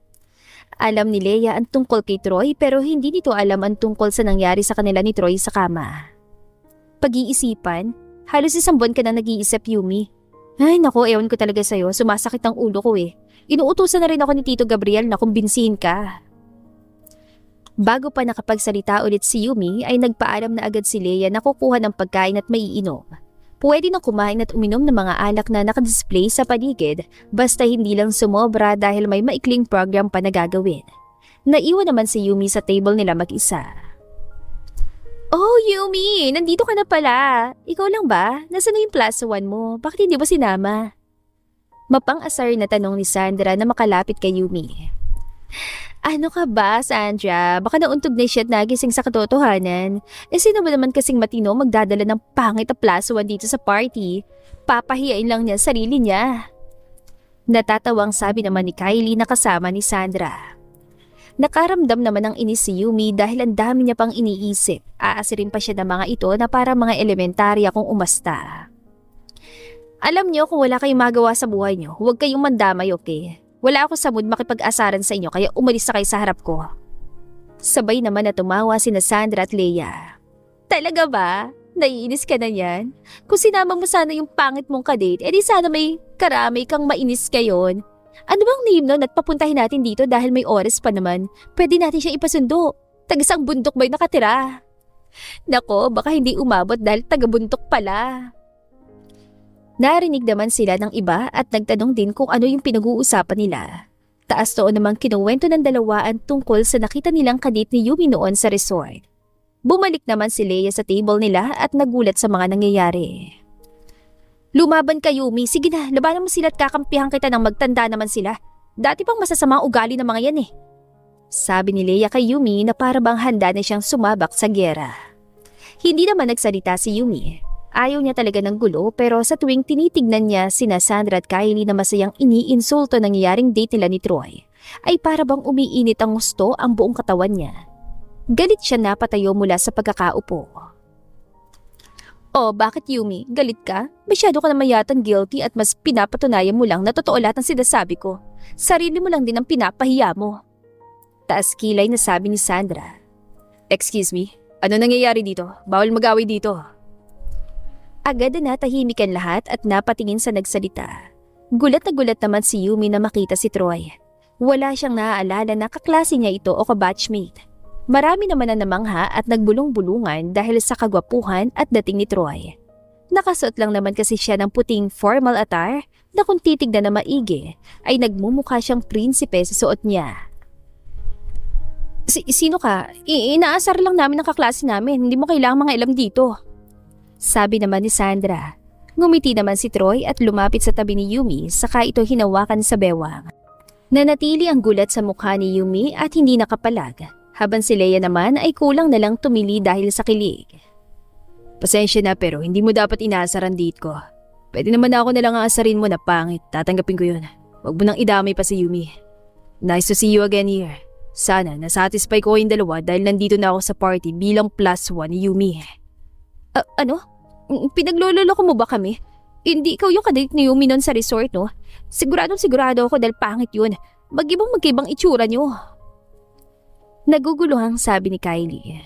A: Alam ni Leia ang tungkol kay Troy pero hindi nito alam ang tungkol sa nangyari sa kanila ni Troy sa kama. Pag-iisipan? Halos isang buwan ka na nag-iisip, Yumi. Ay naku, ewan ko talaga sa'yo. Sumasakit ang ulo ko eh. Inuutusan na rin ako ni Tito Gabriel na kumbinsihin ka. Bago pa nakapagsalita ulit si Yumi ay nagpaalam na agad si Leia na kukuha ng pagkain at maiinom. Pwede nang kumain at uminom ng mga alak na nakadisplay sa paligid basta hindi lang sumobra dahil may maikling program pa na gagawin. Naiwan naman si Yumi sa table nila mag-isa. Oh, Yumi! Nandito ka na pala. Ikaw lang ba? Nasaan na yung plus 1 mo? Bakit hindi mo sinama? Mapang-asar na tanong ni Sandra na makalapit kay Yumi. Ano ka ba, Sandra? Baka nauntog na siya at nagising sa katotohanan. Sino ba naman kasing matino magdadala ng pangit na plus 1 dito sa party? Papahiyain lang niya sarili niya. Natatawang sabi naman ni Kylie na kasama ni Sandra. Nakaramdam naman ng inis si Yumi dahil ang dami niya pang iniisip. Aasirin pa siya ng mga ito na para mga elementarya kung umasta. Alam niyo kung wala kayong magawa sa buhay niyo, huwag kayong mandamay, okay? Wala ako sa mood makipag-asaran sa inyo kaya umalis na kayo sa harap ko. Sabay naman na tumawa sina Sandra at Leia. Talaga ba? Naiinis ka na yan? Kung sinama mo sana yung pangit mong kadate, edi sana may karami kang mainis kayon. Ano bang name nun at papuntahin natin dito dahil may oras pa naman? Pwede natin siyang ipasundo. Tagasang bundok ba'y nakatira? Nako, baka hindi umabot dahil taga-bundok pala. Narinig naman sila ng iba at nagtanong din kung ano yung pinag-uusapan nila. Taas noon namang kinuwento ng dalawaan tungkol sa nakita nilang kadate ni Yumi noon sa resort. Bumalik naman si Leia sa table nila at nagulat sa mga nangyayari. Lumaban ka, Yumi. Sige na, labanan mo sila at kakampihan kita nang magtanda naman sila. Dati pang masasama ugali ng mga yan eh. Sabi ni Leia kay Yumi na para bang handa na siyang sumabak sa gyera. Hindi naman nagsalita si Yumi. Ayaw niya talaga ng gulo pero sa tuwing tinitignan niya sina Sandra at Kylie na masayang iniinsulto nangyayaring date nila ni Troy, ay para bang umiinit ang gusto ang buong katawan niya. Galit siya na patayo mula sa pagkakaupo. Oh, bakit Yumi? Galit ka? Masyado ka naman yatang guilty at mas pinapatunayan mo lang na totoo lahat ng sinasabi ko. Sarili mo lang din ang pinapahiya mo. Taas kilay na sabi ni Sandra. Excuse me? Ano nangyayari dito? Bawal mag-away dito. Agad na natahimikan lahat at napatingin sa nagsalita. Gulat na gulat naman si Yumi na makita si Troy. Wala siyang naaalala na kaklase niya ito o kabatchmate. Marami naman na namangha at nagbulong-bulungan dahil sa kagwapuhan at dating ni Troy. Nakasuot lang naman kasi siya ng puting formal attire na kung titignan na maigi ay nagmumukha siyang prinsipe sa suot niya. Sino ka? Inaasar lang namin ang kaklase namin. Hindi mo kailangang mga alam dito. Sabi naman ni Sandra. Ngumiti naman si Troy at lumapit sa tabi ni Yumi saka ito hinawakan sa bewang. Nanatili ang gulat sa mukha ni Yumi at hindi nakapalag. Habang si Leia naman ay kulang na lang tumili dahil sa kilig. Pasensya na pero hindi mo dapat inaasaran date ko. Pwede naman ako na lang aasarin mo na pangit. Tatanggapin ko yun. Huwag mo nang idamay pa si Yumi. Nice to see you again here. Sana nasatisfy ko kayong dalawa dahil nandito na ako sa party bilang +1 ni Yumi. Ano? Pinaglololoko mo ba kami? Hindi ikaw yung kadate ni Yumi nun sa resort, no? Sigurado ako dahil pangit yun. Magkibang itsura niyo. Naguguluhang sabi ni Kylie.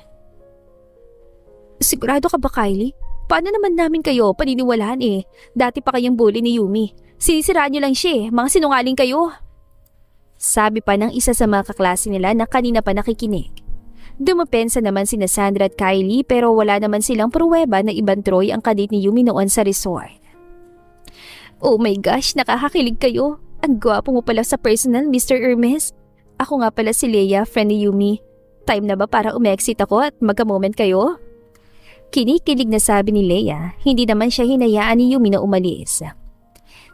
A: Sigurado ka ba, Kylie? Paano naman namin kayo paniniwalaan eh? Dati pa kayong bully ni Yumi. Sinisiraan niyo lang siya eh. Mga sinungaling kayo. Sabi pa ng isa sa mga kaklase nila na kanina pa nakikinig. Dumapensa naman sina Sandra at Kylie pero wala naman silang pruweba na ibang Troy ang kadate ni Yumi noon sa resort. Oh my gosh, nakakakilig kayo. Ang gwapo mo pala sa personal, Mr. Hermes. Ako nga pala si Leia, friend ni Yumi. Time na ba para umexit ako at magka-moment kayo? Kinikilig na sabi ni Leia, hindi naman siya hinayaan ni Yumi na umalis.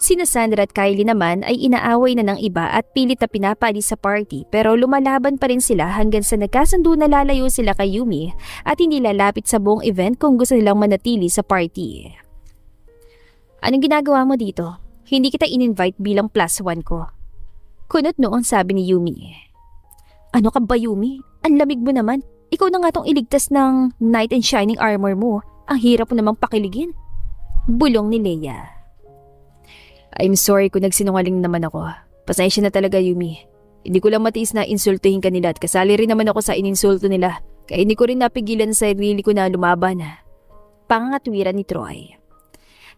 A: Sina Sandra at Kylie naman ay inaaway na ng iba at pilit na pinapaalis sa party pero lumalaban pa rin sila hanggang sa nagkasundo na lalayo sila kay Yumi at hindi lalapit sa buong event kung gusto nilang manatili sa party. Anong ginagawa mo dito? Hindi kita in-invite bilang +1 ko. Kunot noong sabi ni Yumi. Ano ka ba, Yumi? Ang lamig mo naman. Ikaw na nga tong iligtas ng knight in shining armor mo. Ang hirap mo namang pakiligin. Bulong ni Leia. I'm sorry kung nagsinungaling naman ako. Pasensya na talaga, Yumi. Hindi ko lang matiis na insultuhin ka nila at kasali rin naman ako sa ininsulto nila. Kaya hindi ko rin napigilan sa sarili ko na lumaban. Pangangatwiran ni Troy.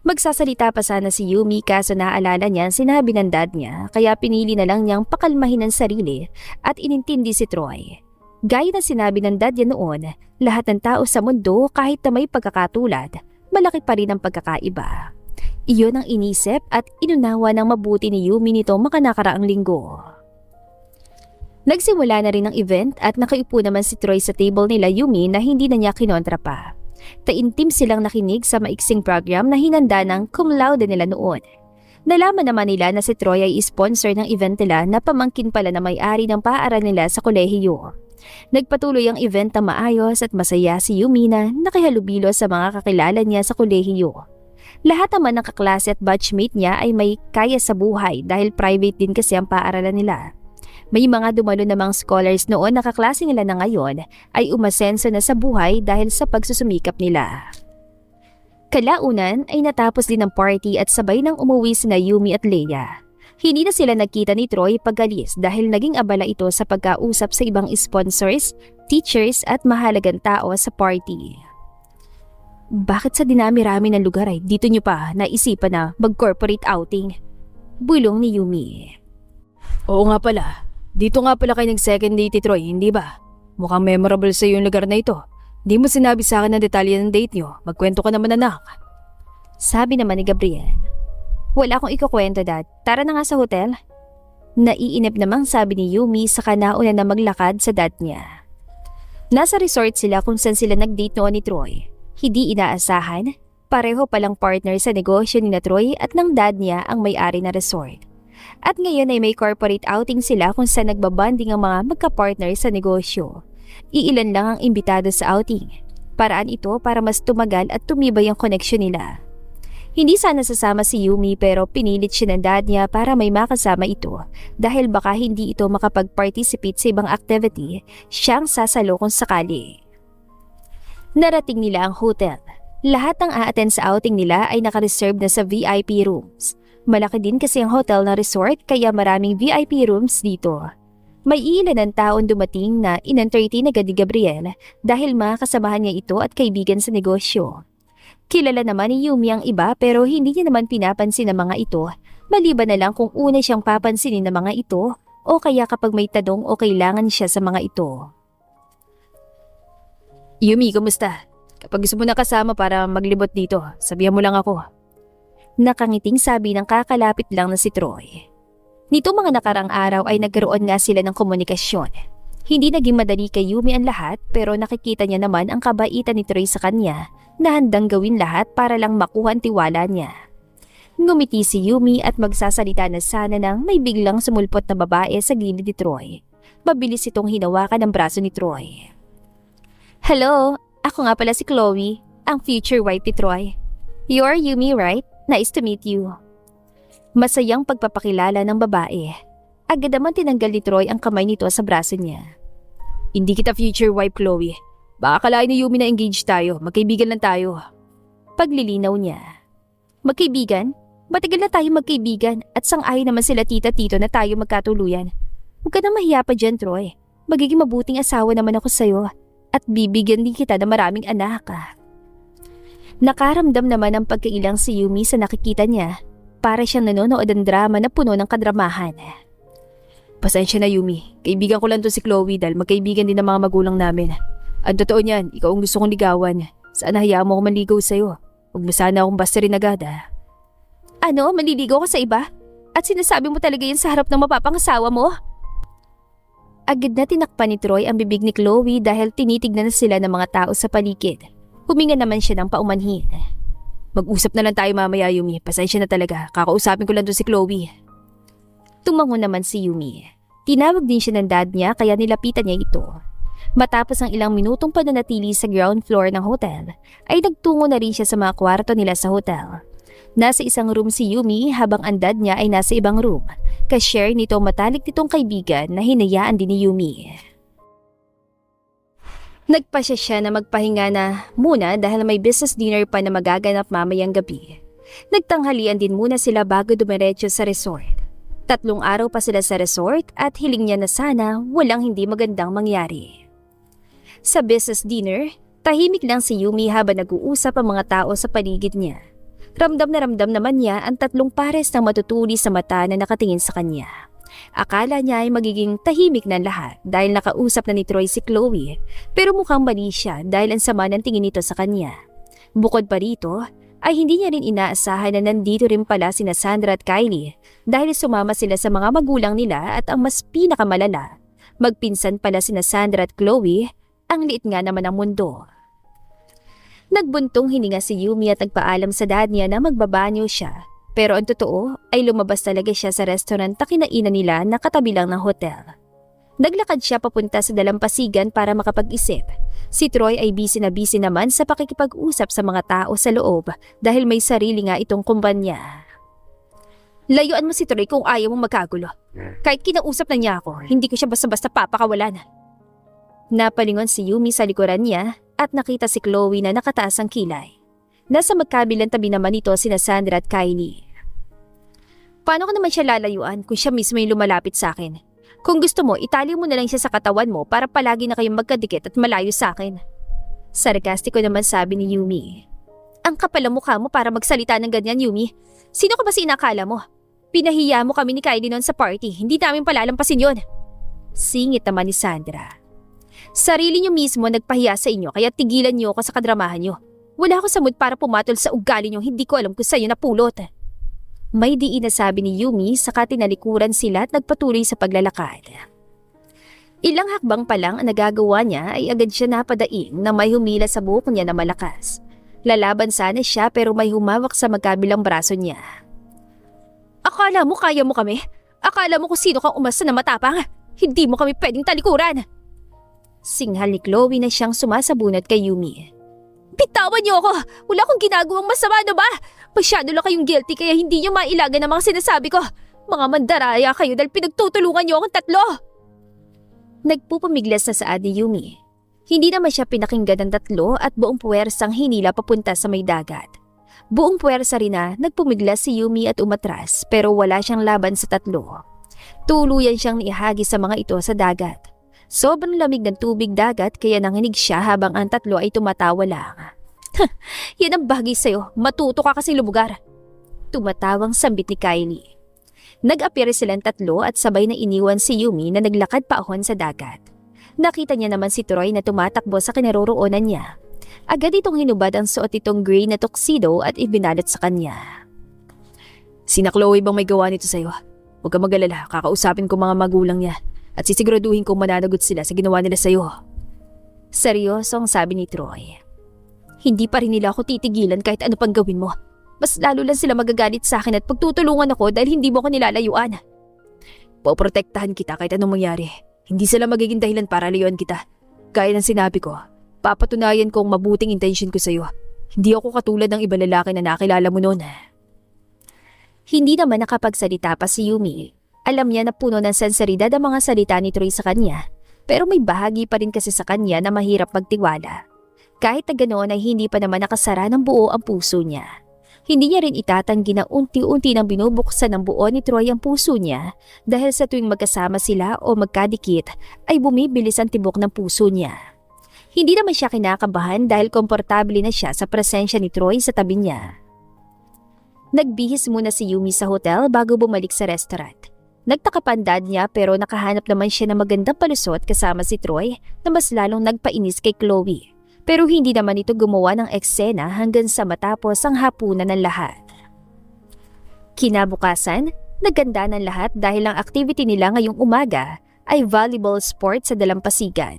A: Magsasalita pa sana si Yumi kaso naaalala niya sinabi ng dad niya kaya pinili na lang niyang pakalmahin ang sarili at inintindi si Troy. Gaya na sinabi ng dad niya noon, lahat ng tao sa mundo kahit na may pagkakatulad, malaki pa rin ang pagkakaiba. Iyon ang inisip at inunawa ng mabuti ni Yumi nito makanakaraang linggo. Nagsimula na rin ang event at nakaupo naman si Troy sa table nila Yumi na hindi na niya kinontra pa. Taimtim silang nakinig sa maiksing program na hinanda ng cum laude nila noon. Nalaman naman nila na si Troy ay sponsor ng event nila na pamangkin pala na may-ari ng paaralan nila sa kolehiyo. Nagpatuloy ang event na maayos at masaya si Yumi na nakihalubilo sa mga kakilala niya sa kolehiyo. Lahat naman ng kaklase at batchmate niya ay may kaya sa buhay dahil private din kasi ang paaralan nila. May mga dumalo namang scholars noon na kaklase nila na ngayon ay umasenso na sa buhay dahil sa pagsusumikap nila. Kalaunan ay natapos din ang party at sabay nang umuwi sina Yumi at Leia. Hindi na sila nagkita ni Troy pag-alis dahil naging abala ito sa pagkausap sa ibang sponsors, teachers at mahalagang tao sa party. Bakit sa dinami-rami ng lugar ay dito nyo pa naisipan na mag-corporate outing? Bulong ni Yumi.
B: Oo nga pala. Dito nga pala kayo nag-second date, Troy, hindi ba? Mukhang memorable sa yung lugar na ito. Di mo sinabi sa akin ang detalye ng date nyo. Magkwento ka naman, anak.
A: Sabi naman ni Gabriel. Wala akong ikukwento, Dad. Tara na nga sa hotel. Naiinip namang sabi ni Yumi sa kanauna na maglakad sa dad niya. Nasa resort sila kung saan sila nag-date noon ni Troy. Hindi inaasahan, pareho palang partner sa negosyo ni na Troy at ng dad niya ang may-ari na resort. At ngayon ay may corporate outing sila kung saan nagbabanding ang mga magka-partner sa negosyo. Iilan lang ang imbitado sa outing. Paraan ito para mas tumagal at tumibay ang koneksyon nila. Hindi sana sasama si Yumi pero pinilit siya ng dad niya para may makasama ito dahil baka hindi ito makapag-participate sa ibang activity, siyang sasalo kung sakali. Narating nila ang hotel. Lahat ng a-attend sa outing nila ay naka-reserve na sa VIP rooms. Malaki din kasi ang hotel na resort kaya maraming VIP rooms dito. May ilan ng taon dumating na in-entertain agad ni Gabriel dahil mga kasamahan niya ito at kaibigan sa negosyo. Kilala naman ni Yumi ang iba pero hindi niya naman pinapansin ang mga ito, maliban na lang kung una siyang papansinin ng mga ito o kaya kapag may tanong o kailangan siya sa mga ito.
B: Yumi, kumusta? Kapag gusto mo na kasama para maglibot dito, sabihan mo lang ako.
A: Nakangiting sabi ng kakalapit lang na si Troy. Nito mga nakarang araw ay nagkaroon nga sila ng komunikasyon. Hindi naging madali kay Yumi ang lahat pero nakikita niya naman ang kabaitan ni Troy sa kanya na handang gawin lahat para lang makuha ang tiwala niya. Ngumiti si Yumi at magsasalita na sana nang may biglang sumulpot na babae sa gilid ni Troy. Mabilis itong hinawakan ang braso ni Troy. Hello, ako nga pala si Chloe, ang future wife ni Troy. You're Yumi, right? Nice to meet you. Masayang pagpapakilala ng babae. Agad naman tinanggal ni Troy ang kamay nito sa braso niya.
B: Hindi kita future wife, Chloe. Baka akalain ni Yumi na engaged tayo. Magkaibigan lang tayo.
A: Paglilinaw niya. Magkaibigan? Matagal na tayo magkaibigan at sang-ayon naman sila tita-tito na tayo magkatuluyan. Huwag ka na mahiya pa dyan, Troy. Magiging mabuting asawa naman ako sa'yo at bibigyan din kita ng maraming anak. Nakaramdam naman ng pagkailang si Yumi sa nakikita niya. Para siyang nanonood ng drama na puno ng kadramahan.
B: Pasensya na, Yumi. Kaibigan ko lang to si Chloe dahil magkaibigan din ng mga magulang namin. Ang totoo niyan, ikaw ang gusto kong ligawan. Sana hayaan mo ako manligaw sa'yo. Huwag mo sana akong basta rin agad.
A: Ano? Maliligaw ka sa iba? At sinasabi mo talaga yan sa harap ng mapapangasawa mo? Agad na tinakpan ni Troy ang bibig ni Chloe dahil tinitignan na sila ng mga tao sa paligid. Huminga naman siya ng paumanhin.
B: Mag-usap na lang tayo mamaya, Yumi. Pasensya na talaga. Kakausapin ko lang to si Chloe.
A: Tumango naman si Yumi. Tinawag din siya ng dad niya kaya nilapitan niya ito. Matapos ang ilang minutong pananatili sa ground floor ng hotel, ay nagtungo na rin siya sa mga kwarto nila sa hotel. Nasa isang room si Yumi habang ang dad niya ay nasa ibang room. Ka-share nito matalik nitong kaibigan na hinayaan din ni Yumi. Nagpasya siya na magpahinga na muna dahil may business dinner pa na magaganap mamayang gabi. Nagtanghalian din muna sila bago dumiretso sa resort. 3 araw pa sila sa resort at hiling niya na sana walang hindi magandang mangyari. Sa business dinner, tahimik lang si Yumi habang nag-uusap ang mga tao sa paligid niya. Ramdam naman niya ang 3 pares ng matutuli sa mata na nakatingin sa kanya. Akala niya ay magiging tahimik na lahat dahil nakausap na ni Troy si Chloe, pero mukhang mali siya dahil ang sama ng tingin nito sa kanya. Bukod pa rito, ay hindi niya rin inaasahan na nandito rin pala sina Sandra at Kylie dahil sumama sila sa mga magulang nila at ang mas pinakamalala, magpinsan pala sina Sandra at Chloe, ang liit nga naman ang mundo. Nagbuntong hininga si Yumi at nagpaalam sa dad niya na magbabanyo siya. Pero ang totoo ay lumabas talaga siya sa restaurant na kinainan nila na katabi lang ng hotel. Naglakad siya papunta sa dalampasigan para makapag-isip. Si Troy ay busy naman sa pakikipag-usap sa mga tao sa loob dahil may sarili nga itong kumpanya. Layuan mo si Troy kung ayaw mong magkagulo. Kahit kinausap na niya ako, hindi ko siya basta-basta papakawalan. Napalingon si Yumi sa likuran niya at nakita si Chloe na nakataas ang kilay. Nasa magkabilang tabi naman ito sina Sandra at Kylie. Paano ko naman siya lalayuan kung siya mismo yung lumalapit sa akin? Kung gusto mo, itali mo na lang siya sa katawan mo para palagi na kayong magkadikit at malayo sa akin. Sarkastiko naman sabi ni Yumi. Ang kapal ang mukha mo para magsalita ng ganyan, Yumi. Sino ka ba sinakala mo? Pinahiya mo kami ni Kylie noon sa party, hindi namin palalampasin yon. Singit naman ni Sandra. Sarili niyo mismo nagpahiya sa inyo kaya tigilan niyo ako sa kadramahan niyo. Wala ako sa mood para pumatol sa ugali niyo, hindi ko alam kung sa'yo napulot. May diin na sabi ni Yumi saka tinalikuran sila at nagpatuloy sa paglalakad. Ilang hakbang pa lang ang nagagawa niya ay agad siya napadaing na may humila sa buhok niya na malakas. Lalaban sana siya pero may humawak sa magkabilang braso niya. Akala mo kaya mo kami? Akala mo kung sino kang umasa na matapang? Hindi mo kami pwedeng talikuran. Singhal ni Chloe na siyang sumasabunot kay Yumi. Bitawan niyo ako! Wala akong ginagawang masama, no ba? Masyado lang kayong guilty kaya hindi niyo mailagan ang mga sinasabi ko. Mga mandaraya kayo dahil pinagtutulungan niyo akong 3. Nagpupumiglas na saad ni Yumi. Hindi naman siya pinakinggan ng 3 at buong puwersang hinila papunta sa may dagat. Buong puwersa rin na nagpumiglas si Yumi at umatras pero wala siyang laban sa 3. Tuluyan siyang niihagi sa mga ito sa dagat. Sobrang lamig ng tubig dagat kaya nanginig siya habang ang 3 ay tumatawa lang. Yan ang bagay sa'yo, matuto ka kasi lumugar. Tumatawang sambit ni Kylie. Nag-appear silang 3 at sabay na iniwan si Yumi na naglakad paahon sa dagat. Nakita niya naman si Troy na tumatakbo sa kinaroroonan niya. Agad itong hinubad ang suot itong gray na tuxedo at ibinalot sa kanya.
B: Sina Chloe bang may gawa nito sa'yo? Huwag ka mag-alala, kakausapin ko mga magulang niya. At sisiguraduhin kong mananagot sila sa ginawa nila sa'yo. Seryoso ang sabi ni Troy. Hindi pa rin nila ako titigilan kahit ano pang gawin mo. Mas lalo lang sila magagalit sa akin at pagtutulungan ako dahil hindi mo ko nilalayuan. Poprotektahan kita kahit anong mangyari. Hindi sila magiging dahilan para layuan kita. Gaya ng sinabi ko, papatunayan kong mabuting intention ko sa'yo. Hindi ako katulad ng iba lalaki na nakilala mo noon. Hindi naman nakapagsalita pa si Yumi. Alam niya na puno ng senseridad ang mga salita ni Troy sa kanya, pero may bahagi pa rin kasi sa kanya na mahirap magtiwala. Kahit na ganoon ay hindi pa naman nakasara ng buo ang puso niya.
A: Hindi niya rin itatanggi na unti-unti nang binubuksan ng buo ni Troy ang puso niya dahil sa tuwing magkasama sila o magkadikit ay bumibilis ang tibok ng puso niya. Hindi naman siya kinakabahan dahil komportable na siya sa presensya ni Troy sa tabi niya. Nagbihis muna si Yumi sa hotel bago bumalik sa restaurant. Nagtaka pa ang dad niya pero nakahanap naman siya ng magandang palusot kasama si Troy na mas lalong nagpainis kay Chloe. Pero hindi naman ito gumawa ng eksena hanggang sa matapos ang hapunan ng lahat. Kinabukasan, naganda ng lahat dahil ang activity nila ngayong umaga ay volleyball sport sa dalampasigan.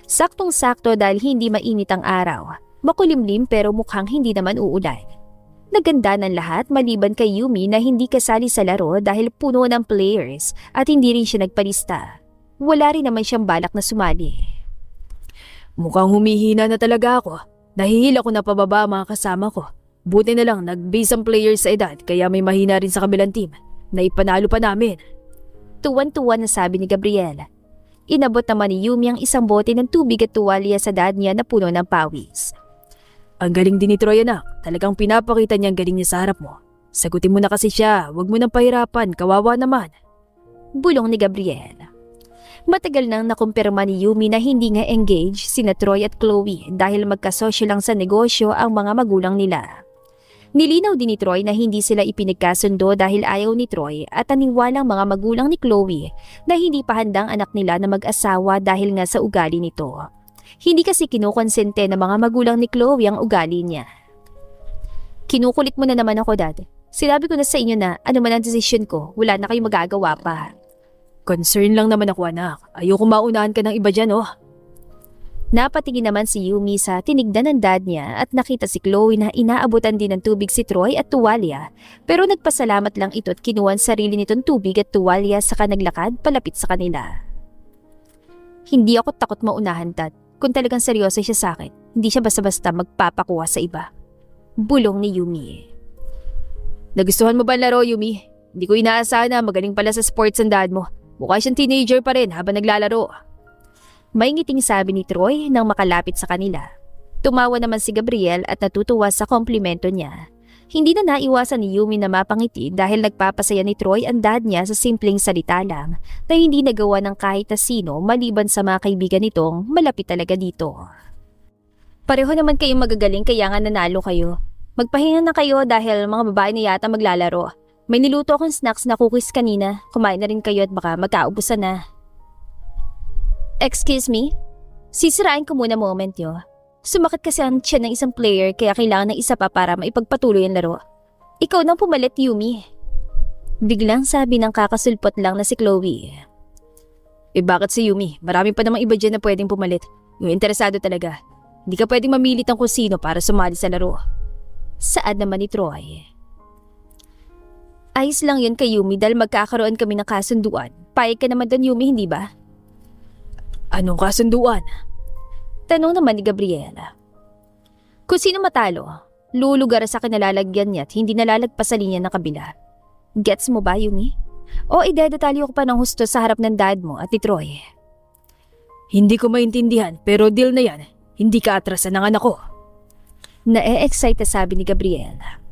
A: Saktong-sakto dahil hindi mainit ang araw, makulimlim pero mukhang hindi naman uulan. Naganda ng lahat maliban kay Yumi na hindi kasali sa laro dahil puno ng players at hindi rin siya nagpalista. Wala rin naman siyang balak na sumali.
B: Mukhang humihina na talaga ako. Nahihila ko na pababa ang mga kasama ko. Buti na lang nag-base ang players sa edad kaya may mahina rin sa kabilang team. Naipanalo pa namin.
A: Tuwan-tuwa na sabi ni Gabriel. Inabot naman ni Yumi ang isang bote ng tubig at tuwalya sa dad niya na puno ng pawis.
B: Ang galing din ni Troy anak. Talagang pinapakita niya ang galing niya sa harap mo. Sagutin mo na kasi siya. Huwag mo nang pahirapan. Kawawa naman.
A: Bulong ni Gabriel. Matagal nang nakumpirma ni Yumi na hindi nga engaged sina Troy at Chloe dahil magkasosyo lang sa negosyo ang mga magulang nila. Nilinaw din ni Troy na hindi sila ipinagkasundo dahil ayaw ni Troy at aniwalang mga magulang ni Chloe na hindi pa handang anak nila na mag-asawa dahil nga sa ugali nito. Hindi kasi kinukonsente ng mga magulang ni Chloe ang ugali niya. Kinukulit mo na naman ako, Dad. Sinabi ko na sa inyo na ano man ang desisyon ko, wala na kayong magagawa pa.
B: Concern lang naman ako anak. Ayoko maunahan ka ng iba dyan oh.
A: Napatingin naman si Yumi sa tinignan ng dad niya at nakita si Chloe na inaabutan din ng tubig si Troy at tuwalya pero nagpasalamat lang ito at kinuha ang sarili nitong tubig at tuwalya saka naglakad palapit sa kanila. Hindi ako takot maunahan, Dad. Kung talagang seryoso siya sa akin, hindi siya basta-basta magpapakuha sa iba. Bulong ni Yumi.
B: Nagustuhan mo ba ang laro, Yumi? Hindi ko inaasahan na magaling pala sa sports ang dad mo. Mukha siyang teenager pa rin habang naglalaro.
A: May ngiting sabi ni Troy nang makalapit sa kanila. Tumawa naman si Gabriel at natutuwa sa komplimento niya. Hindi na naiwasan ni Yumi na mapangiti dahil nagpapasaya ni Troy ang dad niya sa simpleng salita lang na hindi nagawa ng kahit na sino maliban sa mga kaibigan nitong malapit talaga dito. Pareho naman kayong magagaling kaya nga nanalo kayo. Magpahinga na kayo dahil mga babae na yata maglalaro. May niluto akong snacks na cookies kanina. Kumain na rin kayo at baka magkaubusan na. Excuse me? Sisirain ko muna moment yo. Sumakit kasi ang tiyan ng isang player kaya kailangan ng isa pa para maipagpatuloy ang laro. Ikaw nang pumalit, Yumi. Biglang sabi ng kakasulpot lang na si Chloe.
B: Bakit si Yumi? Marami pa namang iba dyan na pwedeng pumalit. Yung interesado talaga. Hindi ka pwedeng mamilit ang kung sino para sumali sa laro.
A: Saad naman ni Troy. Ayos lang yun kay Yumi dahil magkakaroon kami ng kasunduan. Payag ka naman doon, Yumi, hindi ba?
B: Anong kasunduan?
A: Tanong naman ni Gabriela. Kung sino matalo, lulugar sa kinalalagyan niya at hindi nalalagpas sa linya ng kabila. Gets mo ba, Yumi? O idedetalyo ko pa ng husto sa harap ng dad mo at ni Troy?
B: Hindi ko maintindihan pero deal na yan. Hindi ka atrasan ng anak ko.
A: Na-e-excite na sabi ni Gabriela.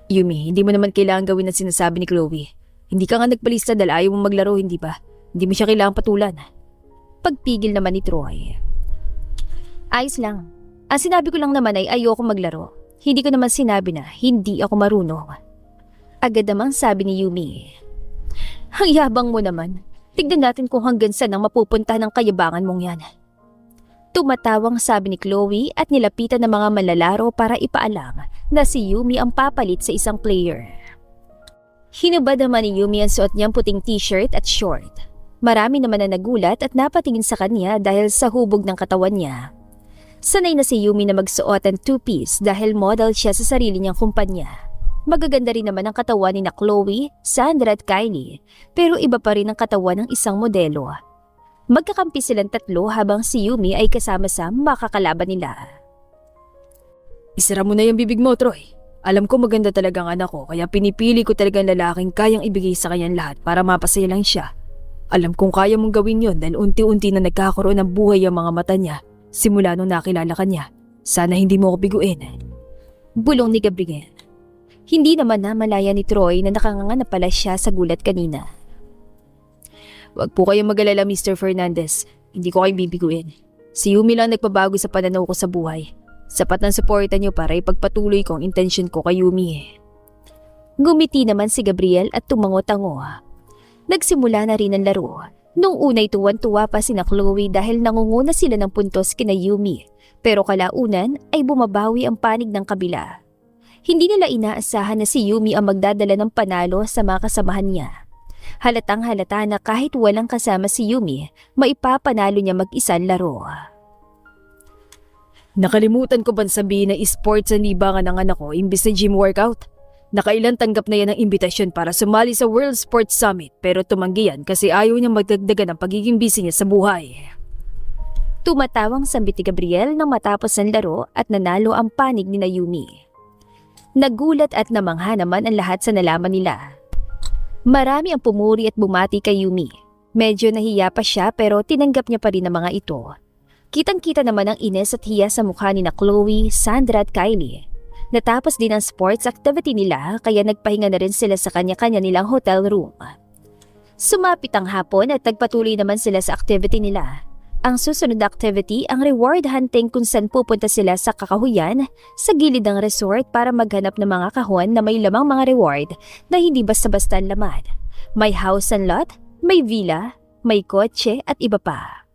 B: Yumi, hindi mo naman kailangan gawin ang sinasabi ni Chloe. Hindi ka nga nagpalista dahil ayaw mong maglaro, hindi ba? Hindi mo siya kailangang patulan.
A: Pagpigil naman ni Troy. Ayos lang. Ang sinabi ko lang naman ay ayoko maglaro. Hindi ko naman sinabi na hindi ako marunong. Agad namang sabi ni Yumi. Ang yabang mo naman. Tignan natin kung hanggang saan ang mapupunta ng kayabangan mong yan. Tumatawang sabi ni Chloe at nilapitan ng mga manlalaro para ipaalam na si Yumi ang papalit sa isang player. Hinubad naman ni Yumi ang suot niyang puting t-shirt at short. Marami naman na nagulat at napatingin sa kanya dahil sa hubog ng katawan niya. Sanay na si Yumi na magsuot ng two-piece dahil model siya sa sarili niyang kumpanya. Magaganda rin naman ang katawan ni na Chloe, Sandra at Kylie, pero iba pa rin ang katawan ng isang modelo. Magkakampi silang tatlo habang si Yumi ay kasama sa makakalaban nila.
B: Isara mo na yung bibig mo, Troy. Alam ko maganda talaga ang anak ko kaya pinipili ko talagang lalaking kayang ibigay sa kanyang lahat para mapasaya lang siya. Alam kong kaya mong gawin yon dahil unti-unti na nagkakaroon ng buhay ang mga mata niya simula nung nakilala ka niya. Sana hindi mo ako biguin.
A: Bulong ni Gabriel. Hindi naman na malaya ni Troy na nakanganga na pala siya sa gulat kanina.
B: Wag po kayong mag-alala, Mr. Fernandez. Hindi ko kayo bibiguin. Si Yumi lang nagpabago sa pananaw ko sa buhay. Sapat ng suporta niyo para ipagpatuloy ko ang intensyon ko kay Yumi.
A: Ngumiti naman si Gabriel at tumango-tango. Nagsimula na rin ang laro. Nung unay tuwan-tuwa pa sina Chloe dahil nangunguna sila ng puntos kina Yumi. Pero kalaunan ay bumabawi ang panig ng kabila. Hindi nila inaasahan na si Yumi ang magdadala ng panalo sa mga kasamahan niya. Halatang halata na kahit walang kasama si Yumi, maipapanalo niya mag-isa ang laro.
B: Nakalimutan ko bang sabihin na esports ang libangan ng anak ko imbis na gym workout? Nakailan tanggap na yan ng imbitasyon para sumali sa World Sports Summit pero tumanggi yan kasi ayaw niya magdagdagan ng pagiging busy niya sa buhay.
A: Tumatawang sambit ni Gabriel nang matapos ang laro at nanalo ang panig ni Yumi. Nagulat at namangha naman ang lahat sa nalaman nila. Marami ang pumuri at bumati kay Yumi. Medyo nahiya pa siya pero tinanggap niya pa rin ang mga ito. Kitang-kita naman ang ines at hiya sa mukha ni Chloe, Sandra at Kylie. Natapos din ang sports activity nila kaya nagpahinga na rin sila sa kanya-kanya nilang hotel room. Sumapit ang hapon at nagpatuloy naman sila sa activity nila. Ang susunod na activity ang reward hunting kung saan pupunta sila sa kakahuyan sa gilid ng resort para maghanap ng mga kahon na may lamang mga reward na hindi basta-basta laman. May house and lot, may villa, may kotse at iba pa.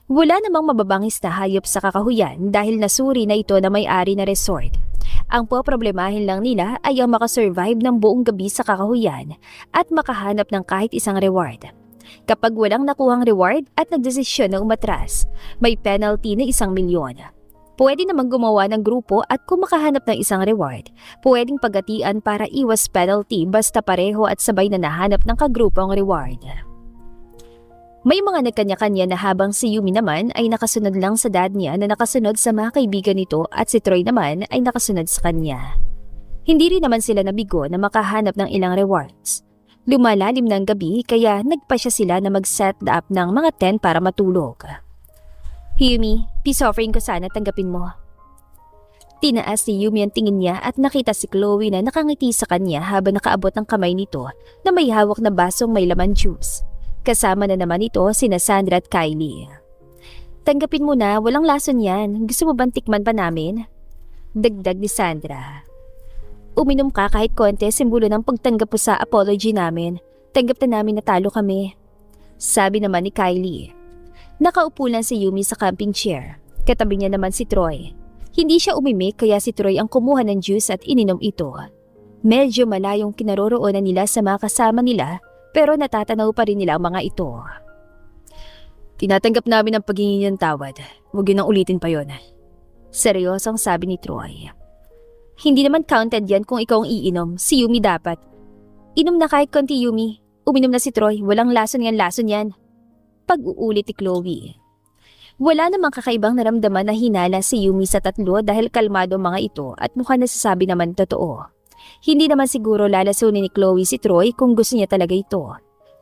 A: Wala namang mababangis na hayop sa kakahuyan dahil nasuri na ito na may-ari na resort. Ang poproblemahin lang nila ay ang makasurvive ng buong gabi sa kakahuyan at makahanap ng kahit isang reward. Kapag walang nakuhang reward at nagdesisyon na umatras, may penalty na 1,000,000. Pwede namang gumawa ng grupo at kung makahanap ng isang reward, pwedeng pagatian para iwas penalty basta pareho at sabay na nahanap ng kagrupong reward. May mga nagkanya-kanya na habang si Yumi naman ay nakasunod lang sa dad niya na nakasunod sa mga kaibigan nito at si Troy naman ay nakasunod sa kanya. Hindi rin naman sila nabigo na makahanap ng ilang rewards. Lumalalim ng gabi kaya nagpasya sila na mag-set up ng mga tent para matulog. Yumi, peace offering ko sana tanggapin mo. Tinaas ni Yumi ang tingin niya at nakita si Chloe na nakangiti sa kanya habang nakaabot ng kamay nito na may hawak na basong may laman juice. Kasama na naman ito sina Sandra at Kylie. Tanggapin mo na, walang lason yan. Gusto mo bang tikman pa namin? Dagdag ni Sandra. Uminom ka kahit konti simbolo ng pagtanggap po sa apology namin. Tanggap na namin na talo kami. Sabi naman ni Kylie. Nakaupo lang si Yumi sa camping chair. Katabi niya naman si Troy. Hindi siya umimik kaya si Troy ang kumuha ng juice at ininom ito. Medyo malayong kinaroroonan nila sa mga kasama nila pero natatanaw pa rin nila ang mga ito.
B: Tinatanggap namin ang paghingi ng tawad. Huwag yun ang ulitin pa yon.
A: Seryosong sabi ni Troy. Hindi naman counted yan kung ikaw ang iinom. Si Yumi dapat. Inom na kahit konti, Yumi. Uminom na si Troy. Walang lason yan. Pag-uulit ni Chloe. Wala namang kakaibang naramdaman na hinala si Yumi sa tatlo dahil kalmado mga ito at mukhang nasasabi naman totoo. Hindi naman siguro lalasunin ni Chloe si Troy kung gusto niya talaga ito.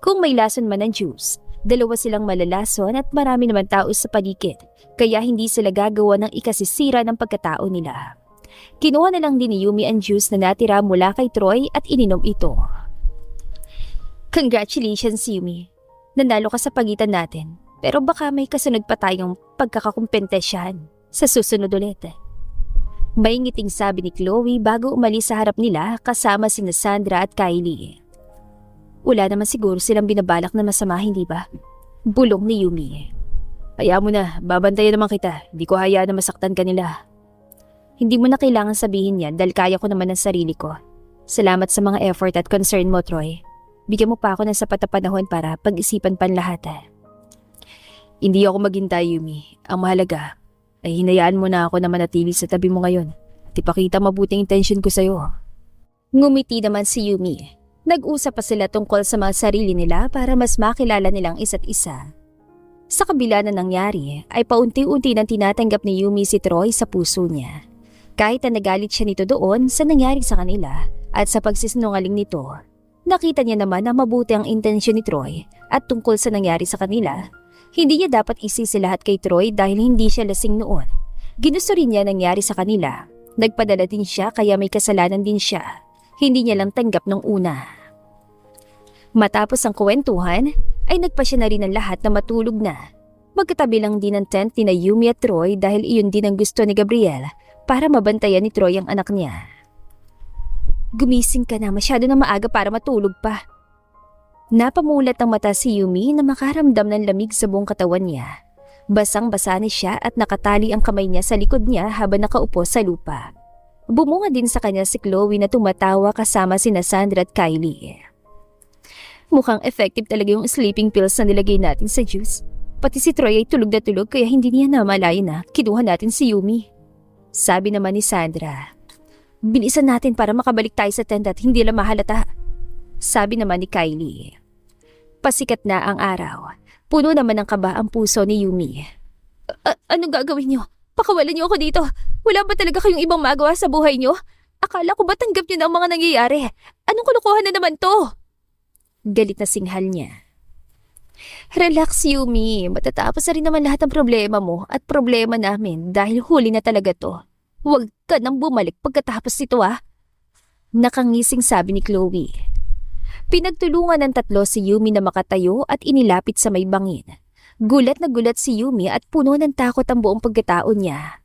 A: Kung may lason man ng juice, dalawa silang malalason at marami naman tao sa paligid, kaya hindi sila gagawa ng ikasisira ng pagkatao nila. Kinuha na lang din ni Yumi ang juice na natira mula kay Troy at ininom ito. Congratulations, Yumi. Nanalo ka sa pagitan natin, pero baka may kasunod pa tayong pagkakakumpentesyahan sa susunod ulit. May ngiting sabi ni Chloe bago umalis sa harap nila kasama sina Sandra at Kylie. Wala naman siguro silang binabalak na masama, hindi ba? Bulong ni Yumi.
B: Hayaan mo na, babantayan naman kita. Hindi ko hayaan na masaktan ka nila.
A: Hindi mo na kailangan sabihin yan dahil kaya ko naman ang sarili ko. Salamat sa mga effort at concern mo, Troy. Bigyan mo pa ako ng sapat na panahon para pag-isipan pa ang lahat.
B: Hindi ako maghintay, Yumi. Ang mahalaga ay hinayaan mo na ako na manatili sa tabi mo ngayon at ipakita mabuting intensyon ko sa'yo.
A: Ngumiti naman si Yumi. Nag-usap pa sila tungkol sa mga sarili nila para mas makilala nilang isa't isa. Sa kabila na nangyari ay paunti-unti nang tinatanggap ni Yumi si Troy sa puso niya. Kahit na nagalit siya nito doon sa nangyari sa kanila at sa pagsisinungaling nito, nakita niya naman na mabuti ang intensyon ni Troy at tungkol sa nangyari sa kanila. Hindi niya dapat isisi lahat kay Troy dahil hindi siya lasing noon. Ginusto rin niya nangyari sa kanila. Nagpadala din siya kaya may kasalanan din siya. Hindi niya lang tanggap nung una. Matapos ang kwentuhan, ay nagpasya na rin ang lahat na matulog na. Magkatabi lang din ang tent ni Yumi at Troy dahil iyon din ang gusto ni Gabriel para mabantayan ni Troy ang anak niya. Gumising ka na, masyado na maaga para matulog pa. Napamulat ang mata si Yumi na makaramdam ng lamig sa buong katawan niya. Basang-basa ni siya at nakatali ang kamay niya sa likod niya habang nakaupo sa lupa. Bumunga din sa kanya si Chloe na tumatawa kasama sina Sandra at Kylie. Mukhang effective talaga yung sleeping pills na nilagay natin sa juice. Pati si Troy ay tulog na tulog kaya hindi niya namalayan na kinuha natin si Yumi. Sabi naman ni Sandra. Bilisan natin para makabalik tayo sa tent at hindi lang mahalata. Sabi naman ni Kylie. Pasikat na ang araw. Puno naman ng kaba ang puso ni Yumi. Anong gagawin niyo? Pakawalan niyo ako dito. Wala ba talaga kayong ibang magawa sa buhay niyo? Akala ko ba tanggap niyo na ang mga nangyayari? Anong kalokohan na naman to? Galit na singhal niya. Relax, Yumi. Matatapos na rin naman lahat ng problema mo at problema namin dahil huli na talaga to. Huwag ka nang bumalik pagkatapos nito Nakangising sabi ni Chloe. Pinagtulungan ng tatlo si Yumi na makatayo at inilapit sa may bangin. Gulat na gulat si Yumi at puno ng takot ang buong pagkatao niya.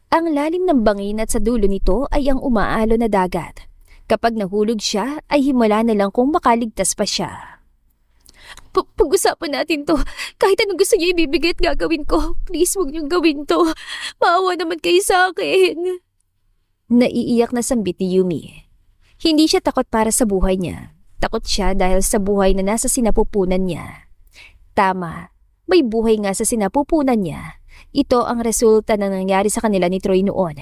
A: Ang lalim ng bangin at sa dulo nito ay ang umaalo na dagat. Kapag nahulog siya ay himala na lang kung makaligtas pa siya. Pag-usapan natin to. Kahit anong gusto niyo ibibigay at gagawin ko. Please huwag niyong gawin to. Maawa naman kayo sa akin. Naiiyak na sambit ni Yumi. Hindi siya takot para sa buhay niya. Takot siya dahil sa buhay na nasa sinapupunan niya. Tama, may buhay nga sa sinapupunan niya. Ito ang resulta na nangyari sa kanila ni Troy noon.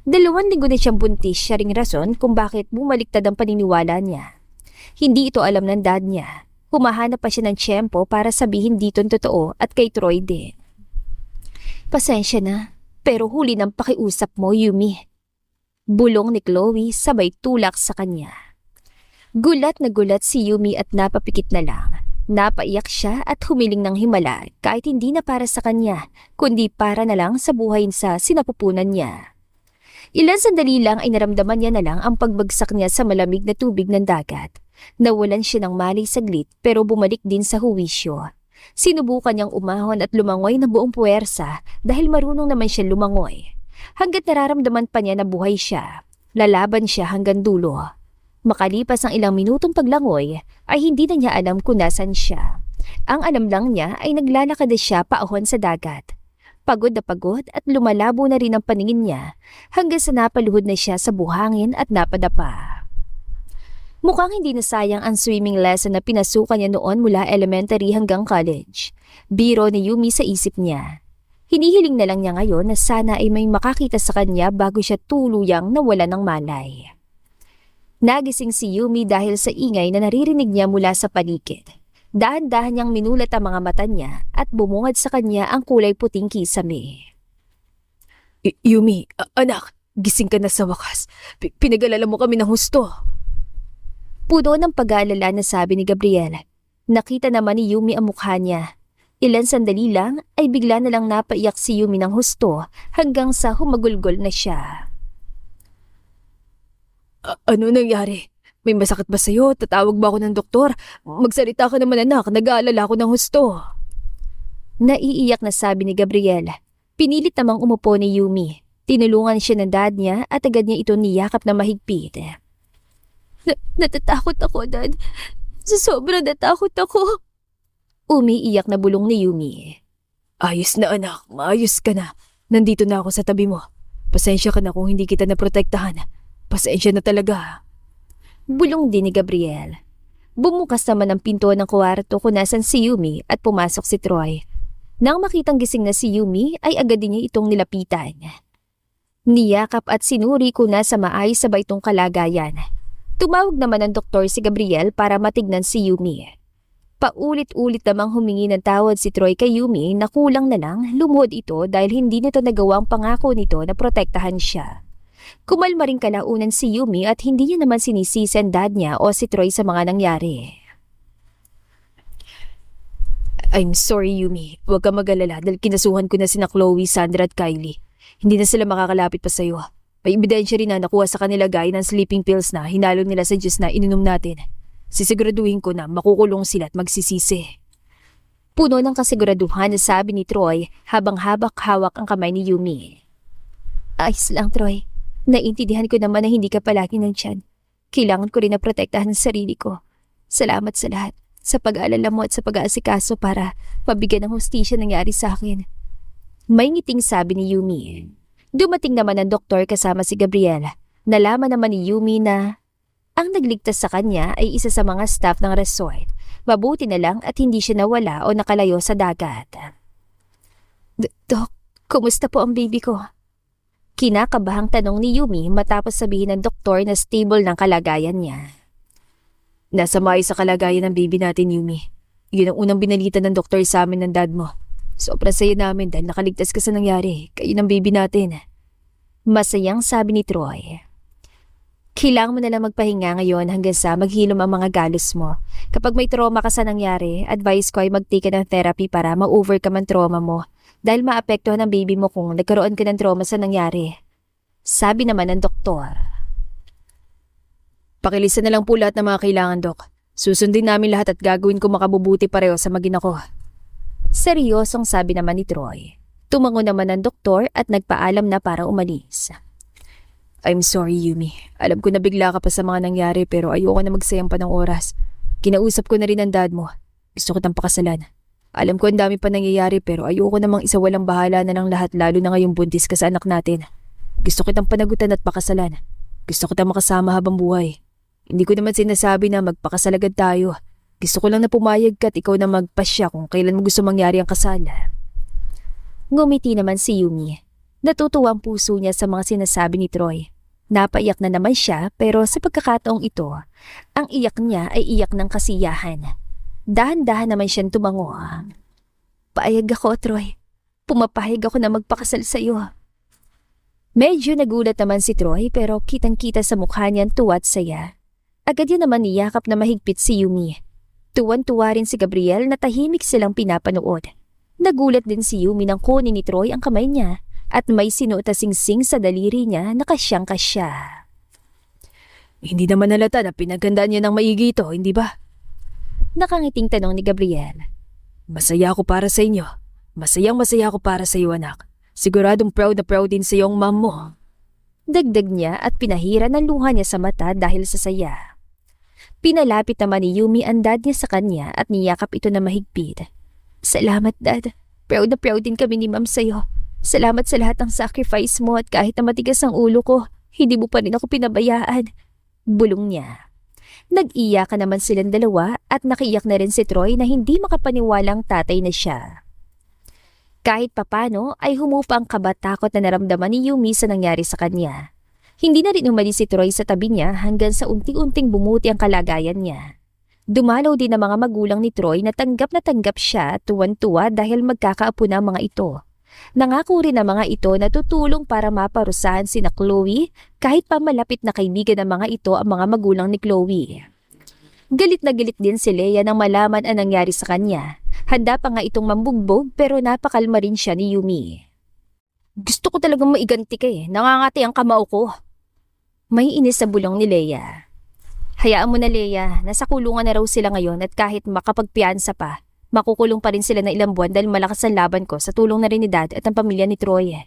A: 2 linggo na siyang buntis, siya ring rason kung bakit bumaliktad ang paniniwala niya. Hindi ito alam ng dad niya. Humahanap pa siya ng tiyempo para sabihin dito ang totoo at kay Troy din. Pasensya na, pero huli ng pakiusap mo, Yumi. Bulong ni Chloe sabay tulak sa kanya. Gulat na gulat si Yumi at napapikit na lang. Napaiyak siya at humiling ng himala kahit hindi na para sa kanya, kundi para na lang sa buhay sa sinapupunan niya. Ilang sandali lang ay naramdaman niya na lang ang pagbagsak niya sa malamig na tubig ng dagat. Nawalan siya ng malay saglit pero bumalik din sa huwisyo. Sinubukan niyang umahon at lumangoy na buong puwersa dahil marunong naman siya lumangoy. Hanggat nararamdaman pa niya na buhay siya, lalaban siya hanggang dulo. Makalipas ang ilang minutong paglangoy ay hindi na niya alam kung nasan siya. Ang alam lang niya ay naglalakad na siya paahon sa dagat. Pagod na pagod at lumalabo na rin ang paningin niya hanggang sa napaluhod na siya sa buhangin at napadapa. Mukhang hindi nasayang ang swimming lesson na pinasukan niya noon mula elementary hanggang college. Biro ni Yumi sa isip niya. Hinihiling na lang niya ngayon na sana ay may makakita sa kanya bago siya tuluyang nawala ng malay. Nagising si Yumi dahil sa ingay na naririnig niya mula sa paligid. Dahan-dahan niyang minulat ang mga mata niya at bumungad sa kanya ang kulay puting kisame.
B: Yumi, anak, gising ka na sa wakas. Pinag-alala mo kami ng husto.
A: Puno ng pag-aalala na sabi ni Gabriel. Nakita naman ni Yumi ang mukha niya. Ilan sandali lang ay bigla na lang napaiyak si Yumi ng husto hanggang sa humagulgol na siya.
B: Ano nangyari? May masakit ba sa'yo? Tatawag ba ako ng doktor? Magsalita ka naman anak, nag-aalala ko ng husto.
A: Naiiyak na sabi ni Gabriel. Pinilit namang umupo ni Yumi. Tinulungan siya ng dad niya at agad niya ito niyakap na mahigpit. Natatakot ako, Dad. Sobrang natakot ako. Umiiyak na bulong ni Yumi.
B: Ayos na anak, maayos ka na. Nandito na ako sa tabi mo. Pasensya ka na kung hindi kita naprotektahan. Pasensya na talaga.
A: Bulong din ni Gabriel. Bumukas naman ang pinto ng kwarto kung nasan si Yumi at pumasok si Troy. Nang makitang gising na si Yumi ay agad din niya itong nilapitan. Niyakap at sinuri kung nasa maayos sa itong kalagayan. Tumawag naman ng doktor si Gabriel para matignan si Yumi. Paulit-ulit namang humingi ng tawad si Troy kay Yumi na kulang na lang lumuhod ito dahil hindi nito nagawang pangako nito na protektahan siya. Kumalma rin kalaunan si Yumi at hindi niya naman sinisisi ang dad niya o si Troy sa mga nangyari.
B: I'm sorry Yumi, huwag ka mag-alala dahil kinasuhan ko na sina Chloe, Sandra at Kylie. Hindi na sila makakalapit pa sa'yo. May ebidensya rin na nakuha sa kanila gaya ng sleeping pills na hinalo nila sa juice na ininom natin. Sisiguraduhin ko na makukulong sila at magsisisi.
A: Puno ng kasiguraduhan na sabi ni Troy habang hawak ang kamay ni Yumi. Ayos lang, Troy. Naiintindihan ko naman na hindi ka palagi nandyan. Kailangan ko rin na protektahan ang sarili ko. Salamat sa lahat, sa pag-aalala mo at sa pag-aasikaso para mabigyan ng hustisya nangyari sa akin. May ngiting sabi ni Yumi. Dumating naman ang doktor kasama si Gabriel. Nalaman naman ni Yumi na ang nagligtas sa kanya ay isa sa mga staff ng resort. Mabuti na lang at hindi siya nawala o nakalayo sa dagat. Dok, kumusta po ang baby ko? Kinakabahang tanong ni Yumi matapos sabihin ng doktor na stable ng kalagayan niya.
B: Nasa maayos sa kalagayan ng baby natin, Yumi. Yun ang unang binalita ng doktor sa amin ng dad mo. Sobrang saya namin dahil nakaligtas ka sa nangyari. Kayo ng baby natin.
A: Masayang sabi ni Troy. Kailangan mo na lang magpahinga ngayon hanggang sa maghilom ang mga galos mo. Kapag may trauma ka sa nangyari, advice ko ay mag-take ng therapy para ma-overcome ang trauma mo dahil maapektuhan ang baby mo kung nagkaroon ka ng trauma sa nangyari. Sabi naman ng doktor.
B: Pakilisan na lang po lahat ng mga kailangan, Dok. Susundin namin lahat at gagawin ko makabubuti pareho sa magina ko.
A: Seryosong sabi naman ni Troy. Tumango naman ang doktor at nagpaalam na para umalis.
B: I'm sorry, Yumi. Alam ko na bigla ka pa sa mga nangyari pero ayoko na magsayang pa ng oras. Kinausap ko na rin ang dad mo. Gusto ko tang pakasalan. Alam ko ang dami pa nangyayari pero ayoko namang isawalang bahala na ng lahat lalo na ngayong buntis ka sa anak natin. Gusto kitang panagutan at pakasalan. Gusto kitang makasama habang buhay. Hindi ko naman sinasabi na magpakasal agad tayo. Gusto ko lang na pumayag ka at ikaw na magpasya kung kailan mo gusto mangyari ang kasal.
A: Ngumiti naman si Yumi. Natutuwa ang puso niya sa mga sinasabi ni Troy. Napaiyak na naman siya pero sa pagkakataong ito, ang iyak niya ay iyak ng kasiyahan. Dahan-dahan naman siyang tumango. Paayag ako, Troy. Pumapahig ako na magpakasal sa iyo. Medyo nagulat naman si Troy pero kitang-kita sa mukha niya ang tuwa at saya. Agad yan naman niyakap na mahigpit si Yumi. Tuwan-tuwa rin si Gabriel na tahimik silang pinapanood. Nagulat din si Yumi nang kunin ni Troy ang kamay niya at may sinuot na singsing sa daliri niya na kasyang-kasya.
B: Hindi naman halata na pinaghandaan niya ng maigi ito, hindi ba?
A: Nakangiting tanong ni Gabriel.
B: Masaya ako para sa inyo. Masayang-masaya ako para sa iyo, anak. Siguradong proud na proud din sa iyong mom mo.
A: Dagdag niya at pinahira ng luha niya sa mata dahil sa saya. Pinalapit naman ni Yumi ang dad niya sa kanya at niyakap ito na mahigpit. Salamat, Dad. Proud na proud din kami ni Ma'am sa'yo. Salamat sa lahat ng sacrifice mo at kahit na matigas ang ulo ko, hindi mo pa rin ako pinabayaan. Bulong niya. Nag-iyakan naman silang dalawa at nakiyak na rin si Troy na hindi makapaniwalang tatay na siya. Kahit papano ay humupa ang kaba-takot na naramdaman ni Yumi sa nangyari sa kanya. Hindi na rin umalis si Troy sa tabi niya hanggang sa unti-unting bumuti ang kalagayan niya. Dumalaw din ang mga magulang ni Troy na tanggap siya at tuwan-tuwa dahil magkakaapo na ang mga ito. Nangako rin ang mga ito na tutulong para maparusahan sina Chloe kahit pa malapit na kaibigan ng mga ito ang mga magulang ni Chloe. Galit na galit din si Leia nang malaman ang nangyari sa kanya. Handa pa nga itong mambugbog pero napakalma rin siya ni Yumi. Gusto ko talagang maiganti ka nangangati ang kamao ko. May inis sa bulong ni Leia. Hayaan mo na, Leia, nasa kulungan na raw sila ngayon at kahit makapagpiansa pa, makukulong pa rin sila na ilang buwan dahil malakas ang laban ko sa tulong na rin ni Dad at ang pamilya ni Troy.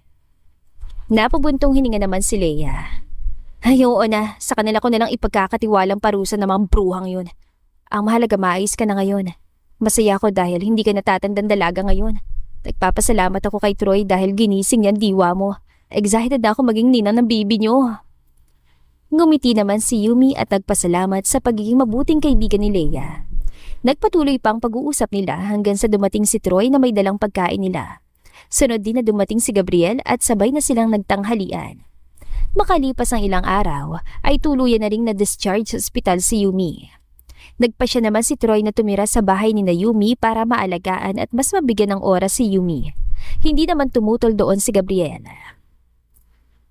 A: Napabuntong hininga naman si Leia. Ay, oo na, sa kanila ko nalang ipagkakatiwalang parusa ng mga bruhang yun. Ang mahalaga maayos ka na ngayon. Masaya ako dahil hindi ka natatandang dalaga ngayon. Nagpapasalamat ako kay Troy dahil ginising niya ang diwa mo. Excited na ako maging ninang ng baby niyo. Ngumiti naman si Yumi at nagpasalamat sa pagiging mabuting kaibigan ni Leia. Nagpatuloy pa ang pag-uusap nila hanggang sa dumating si Troy na may dalang pagkain nila. Sunod din na dumating si Gabriel at sabay na silang nagtanghalian. Makalipas ang ilang araw ay tuluyan na ring na-discharge sa ospital si Yumi. Nagpasya naman si Troy na tumira sa bahay ni Yumi para maalagaan at mas mabigyan ng oras si Yumi. Hindi naman tumutol doon si Gabriel.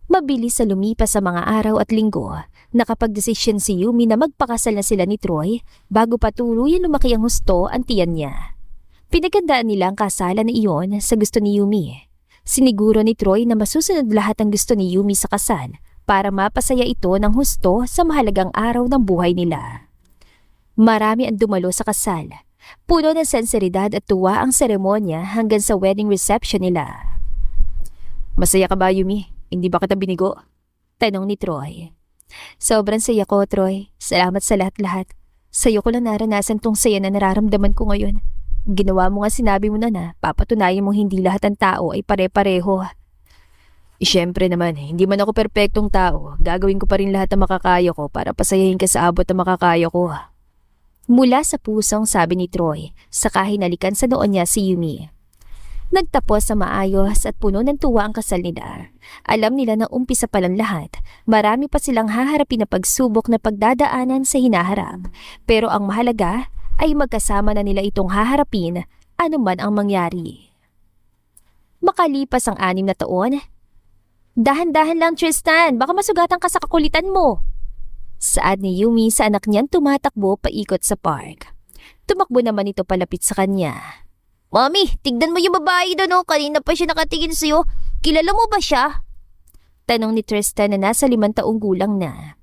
A: Mabilis sa lumipas sa mga araw at linggo, nakapagdesisyon si Yumi na magpakasal na sila ni Troy bago pa tuluyan lumaki ang husto ang tiyan niya. Pinaghandaan nila ang kasalan na iyon sa gusto ni Yumi. Siniguro ni Troy na masusunod lahat ang gusto ni Yumi sa kasal para mapasaya ito ng husto sa mahalagang araw ng buhay nila. Marami ang dumalo sa kasal. Puno ng senseridad at tuwa ang seremonya hanggang sa wedding reception nila.
B: Masaya ka ba, Yumi? Hindi ba kita binigo?
A: Tanong ni Troy. Sobrang saya ko, Troy. Salamat sa lahat-lahat. Sa'yo ko lang naranasan tong saya na nararamdaman ko ngayon. Ginawa mo nga sinabi mo na papatunayan mo hindi lahat ng tao ay pare-pareho.
B: Siyempre naman, hindi man ako perpektong tao. Gagawin ko pa rin lahat ng makakaya ko para pasayahin ka sa abot na makakaya ko.
A: Mula sa pusong sabi ni Troy, saka hinalikan sa noon niya si Yumi. Nagtapos sa maayos at puno ng tuwa ang kasal nila. Alam nila na umpisa pa lang lahat, marami pa silang haharapin na pagsubok na pagdadaanan sa hinaharap. Pero ang mahalaga ay magkasama na nila itong haharapin anuman ang mangyari. Makalipas ang 6 na taon, dahan-dahan lang Tristan, baka masugatan ka sa kakulitan mo. Saad ni Yumi sa anak niyang tumatakbo paikot sa park. Tumakbo naman ito palapit sa kanya. Mami, tignan mo yung babae doon, kanina pa siya nakatingin sa'yo. Kilala mo ba siya? Tanong ni Tristan na nasa 5 taong gulang na.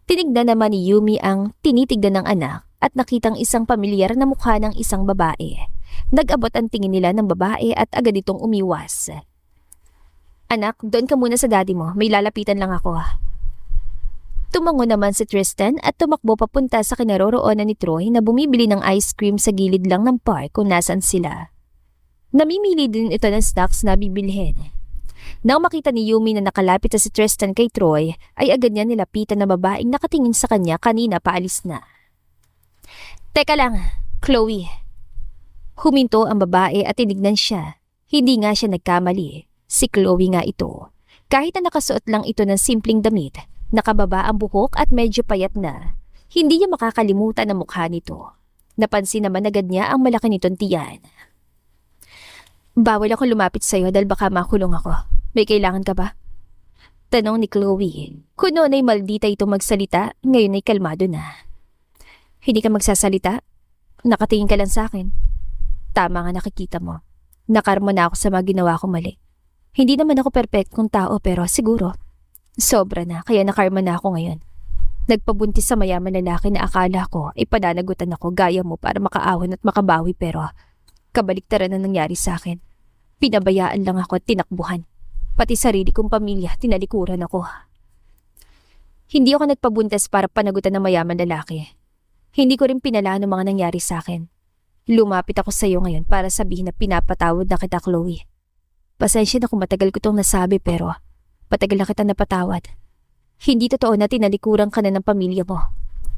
A: Tinignan naman ni Yumi ang tinitignan ng anak at nakitang isang pamilyar na mukha ng isang babae. Nag-abot ang tingin nila ng babae at agad itong umiwas. Anak, doon ka muna sa daddy mo. May lalapitan lang ako. Tumango naman si Tristan at tumakbo papunta sa kinaroroonan ni Troy na bumibili ng ice cream sa gilid lang ng park kung nasan sila. Namimili din ito ng snacks na bibilhin. Nang makita ni Yumi na nakalapit na si Tristan kay Troy, ay agad niya nilapitan na babaeng nakatingin sa kanya kanina paalis na. Teka lang, Chloe. Huminto ang babae at tinignan siya. Hindi nga siya nagkamali. Si Chloe nga ito. Kahit na nakasuot lang ito ng simpleng damit, nakababa ang buhok at medyo payat na. Hindi niya makakalimutan ang mukha nito. Napansin naman agad niya ang malaki nitong tiyan. Bawal ako lumapit sa'yo dahil baka makulong ako. May kailangan ka ba? Tanong ni Chloe. Kuno na'y maldita ito magsalita, ngayon ay kalmado na. Hindi ka magsasalita? Nakatingin ka lang sa akin. Tama nga nakikita mo. Nakarma na ako sa mga ginawa ko mali. Hindi naman ako perpektong tao pero siguro sobra na, kaya nakarma na ako ngayon. Nagpabuntis sa mayaman lalaki na akala ko ay pananagutan ako gaya mo para makaahon at makabawi pero kabaliktaran na nangyari sa akin. Pinabayaan lang ako at tinakbuhan. Pati sarili kong pamilya, tinalikuran ako. Hindi ako nagpabuntis para panagutan ng mayaman lalaki. Hindi ko rin pinalaan ang mga nangyari sa akin. Lumapit ako sa iyo ngayon para sabihin na pinapatawad na kita, Chloe. Pasensya na kung matagal ko itong nasabi pero patagal na kita napatawad. Hindi totoo na tinalikuran ka na ng pamilya mo.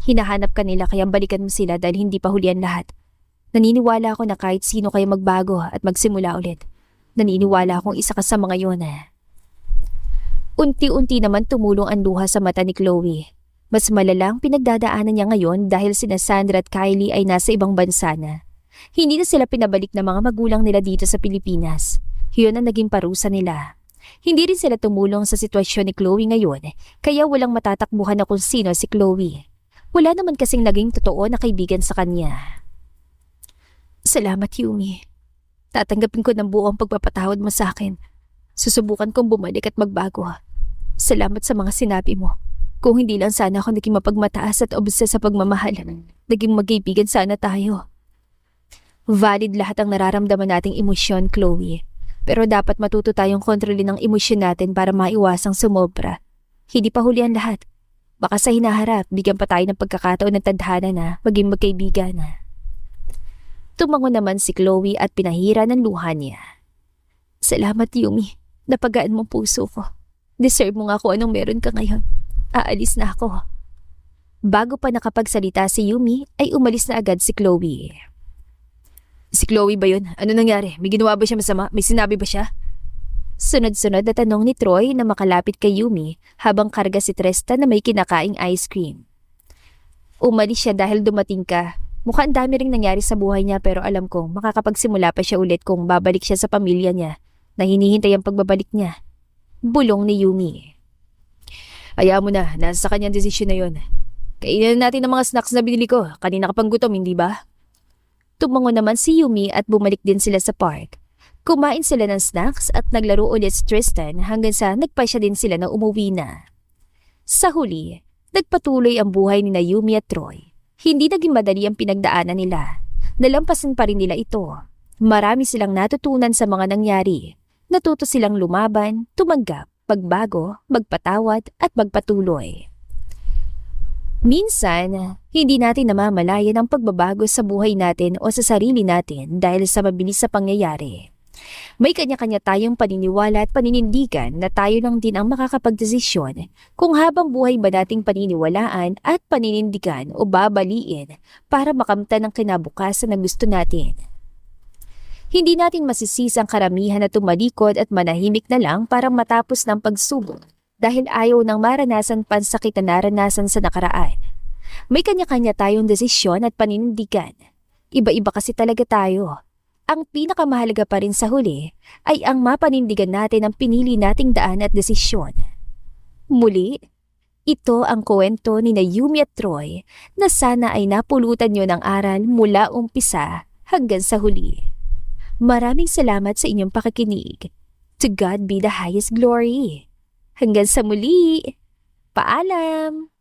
A: Hinahanap ka nila kaya balikan mo sila dahil hindi pa hulihan lahat. Naniniwala ako na kahit sino kayo magbago at magsimula ulit. Naniniwala akong isa ka sa mga yun. Unti-unti naman tumulong ang luha sa mata ni Chloe. Mas malalang pinagdadaanan niya ngayon dahil sina Sandra at Kylie ay nasa ibang bansa na. Hindi na sila pinabalik ng mga magulang nila dito sa Pilipinas. Yun ang naging parusa nila. Hindi rin sila tumulong sa sitwasyon ni Chloe ngayon, kaya walang matatakbuhan na kung sino si Chloe. Wala naman kasing naging totoo na kaibigan sa kanya. Salamat, Yumi. Tatanggapin ko ng buo ang pagpapatawad mo sa akin. Susubukan kong bumalik at magbago. Salamat sa mga sinabi mo. Kung hindi lang sana ako naging mapagmataas at obses sa pagmamahal, naging magkaibigan sana tayo. Valid lahat ang nararamdaman nating emosyon, Chloe. Pero dapat matuto tayong kontrolin ang emosyon natin para maiwasang sumobra. Hindi pa huli ang lahat. Baka sa hinaharap, bigyan pa tayo ng pagkakataon ng tadhana na maging magkaibigan na. Tumango naman si Chloe at pinahira ng luha niya. Salamat, Yumi. Napagaan mong puso ko. Deserve mo nga kung anong meron ka ngayon. Aalis na ako. Bago pa nakapagsalita si Yumi, ay umalis na agad si Chloe. Si Chloe ba yun? Ano nangyari? May ginawa ba siya masama? May sinabi ba siya? Sunod-sunod na tanong ni Troy na makalapit kay Yumi habang karga si Tristan na may kinakaing ice cream. Umalis siya dahil dumating ka. Mukhang dami ring nangyari sa buhay niya pero alam kong makakapagsimula pa siya ulit kung babalik siya sa pamilya niya na hinihintay ang pagbabalik niya. Bulong ni Yumi. Ayaw mo na, nasa kanyang desisyon na yun. Kainin natin ang mga snacks na binili ko. Kanina ka pang gutom, hindi ba? Tumango naman si Yumi at bumalik din sila sa park. Kumain sila ng snacks at naglaro ulit si Tristan hanggang sa nagpa siya din sila na umuwi na. Sa huli, nagpatuloy ang buhay ni Yumi at Troy. Hindi naging madali ang pinagdaanan nila. Nalampasan pa rin nila ito. Marami silang natutunan sa mga nangyari. Natuto silang lumaban, tumanggap, magbago, magpatawad at magpatuloy. Minsan, hindi natin namamalayan ang pagbabago sa buhay natin o sa sarili natin dahil sa mabilis sa pangyayari. May kanya-kanya tayong paniniwala at paninindigan na tayo lang din ang makakapagdesisyon kung habang buhay ba nating paniniwalaan at paninindigan o babaliin para makamtan ang kinabukasan na gusto natin. Hindi natin masisisi ang karamihan na tumalikod at manahimik na lang para matapos ng pagsubok dahil ayaw nang maranasan pansakit na naranasan sa nakaraan. May kanya-kanya tayong desisyon at paninindigan. Iba-iba kasi talaga tayo. Ang pinakamahalaga pa rin sa huli ay ang mapanindigan natin ang pinili nating daan at desisyon. Muli, ito ang kwento ni Yumi at Troy na sana ay napulutan nyo ng aral mula umpisa hanggang sa huli. Maraming salamat sa inyong pakikinig. To God be the highest glory. Hanggang sa muli. Paalam!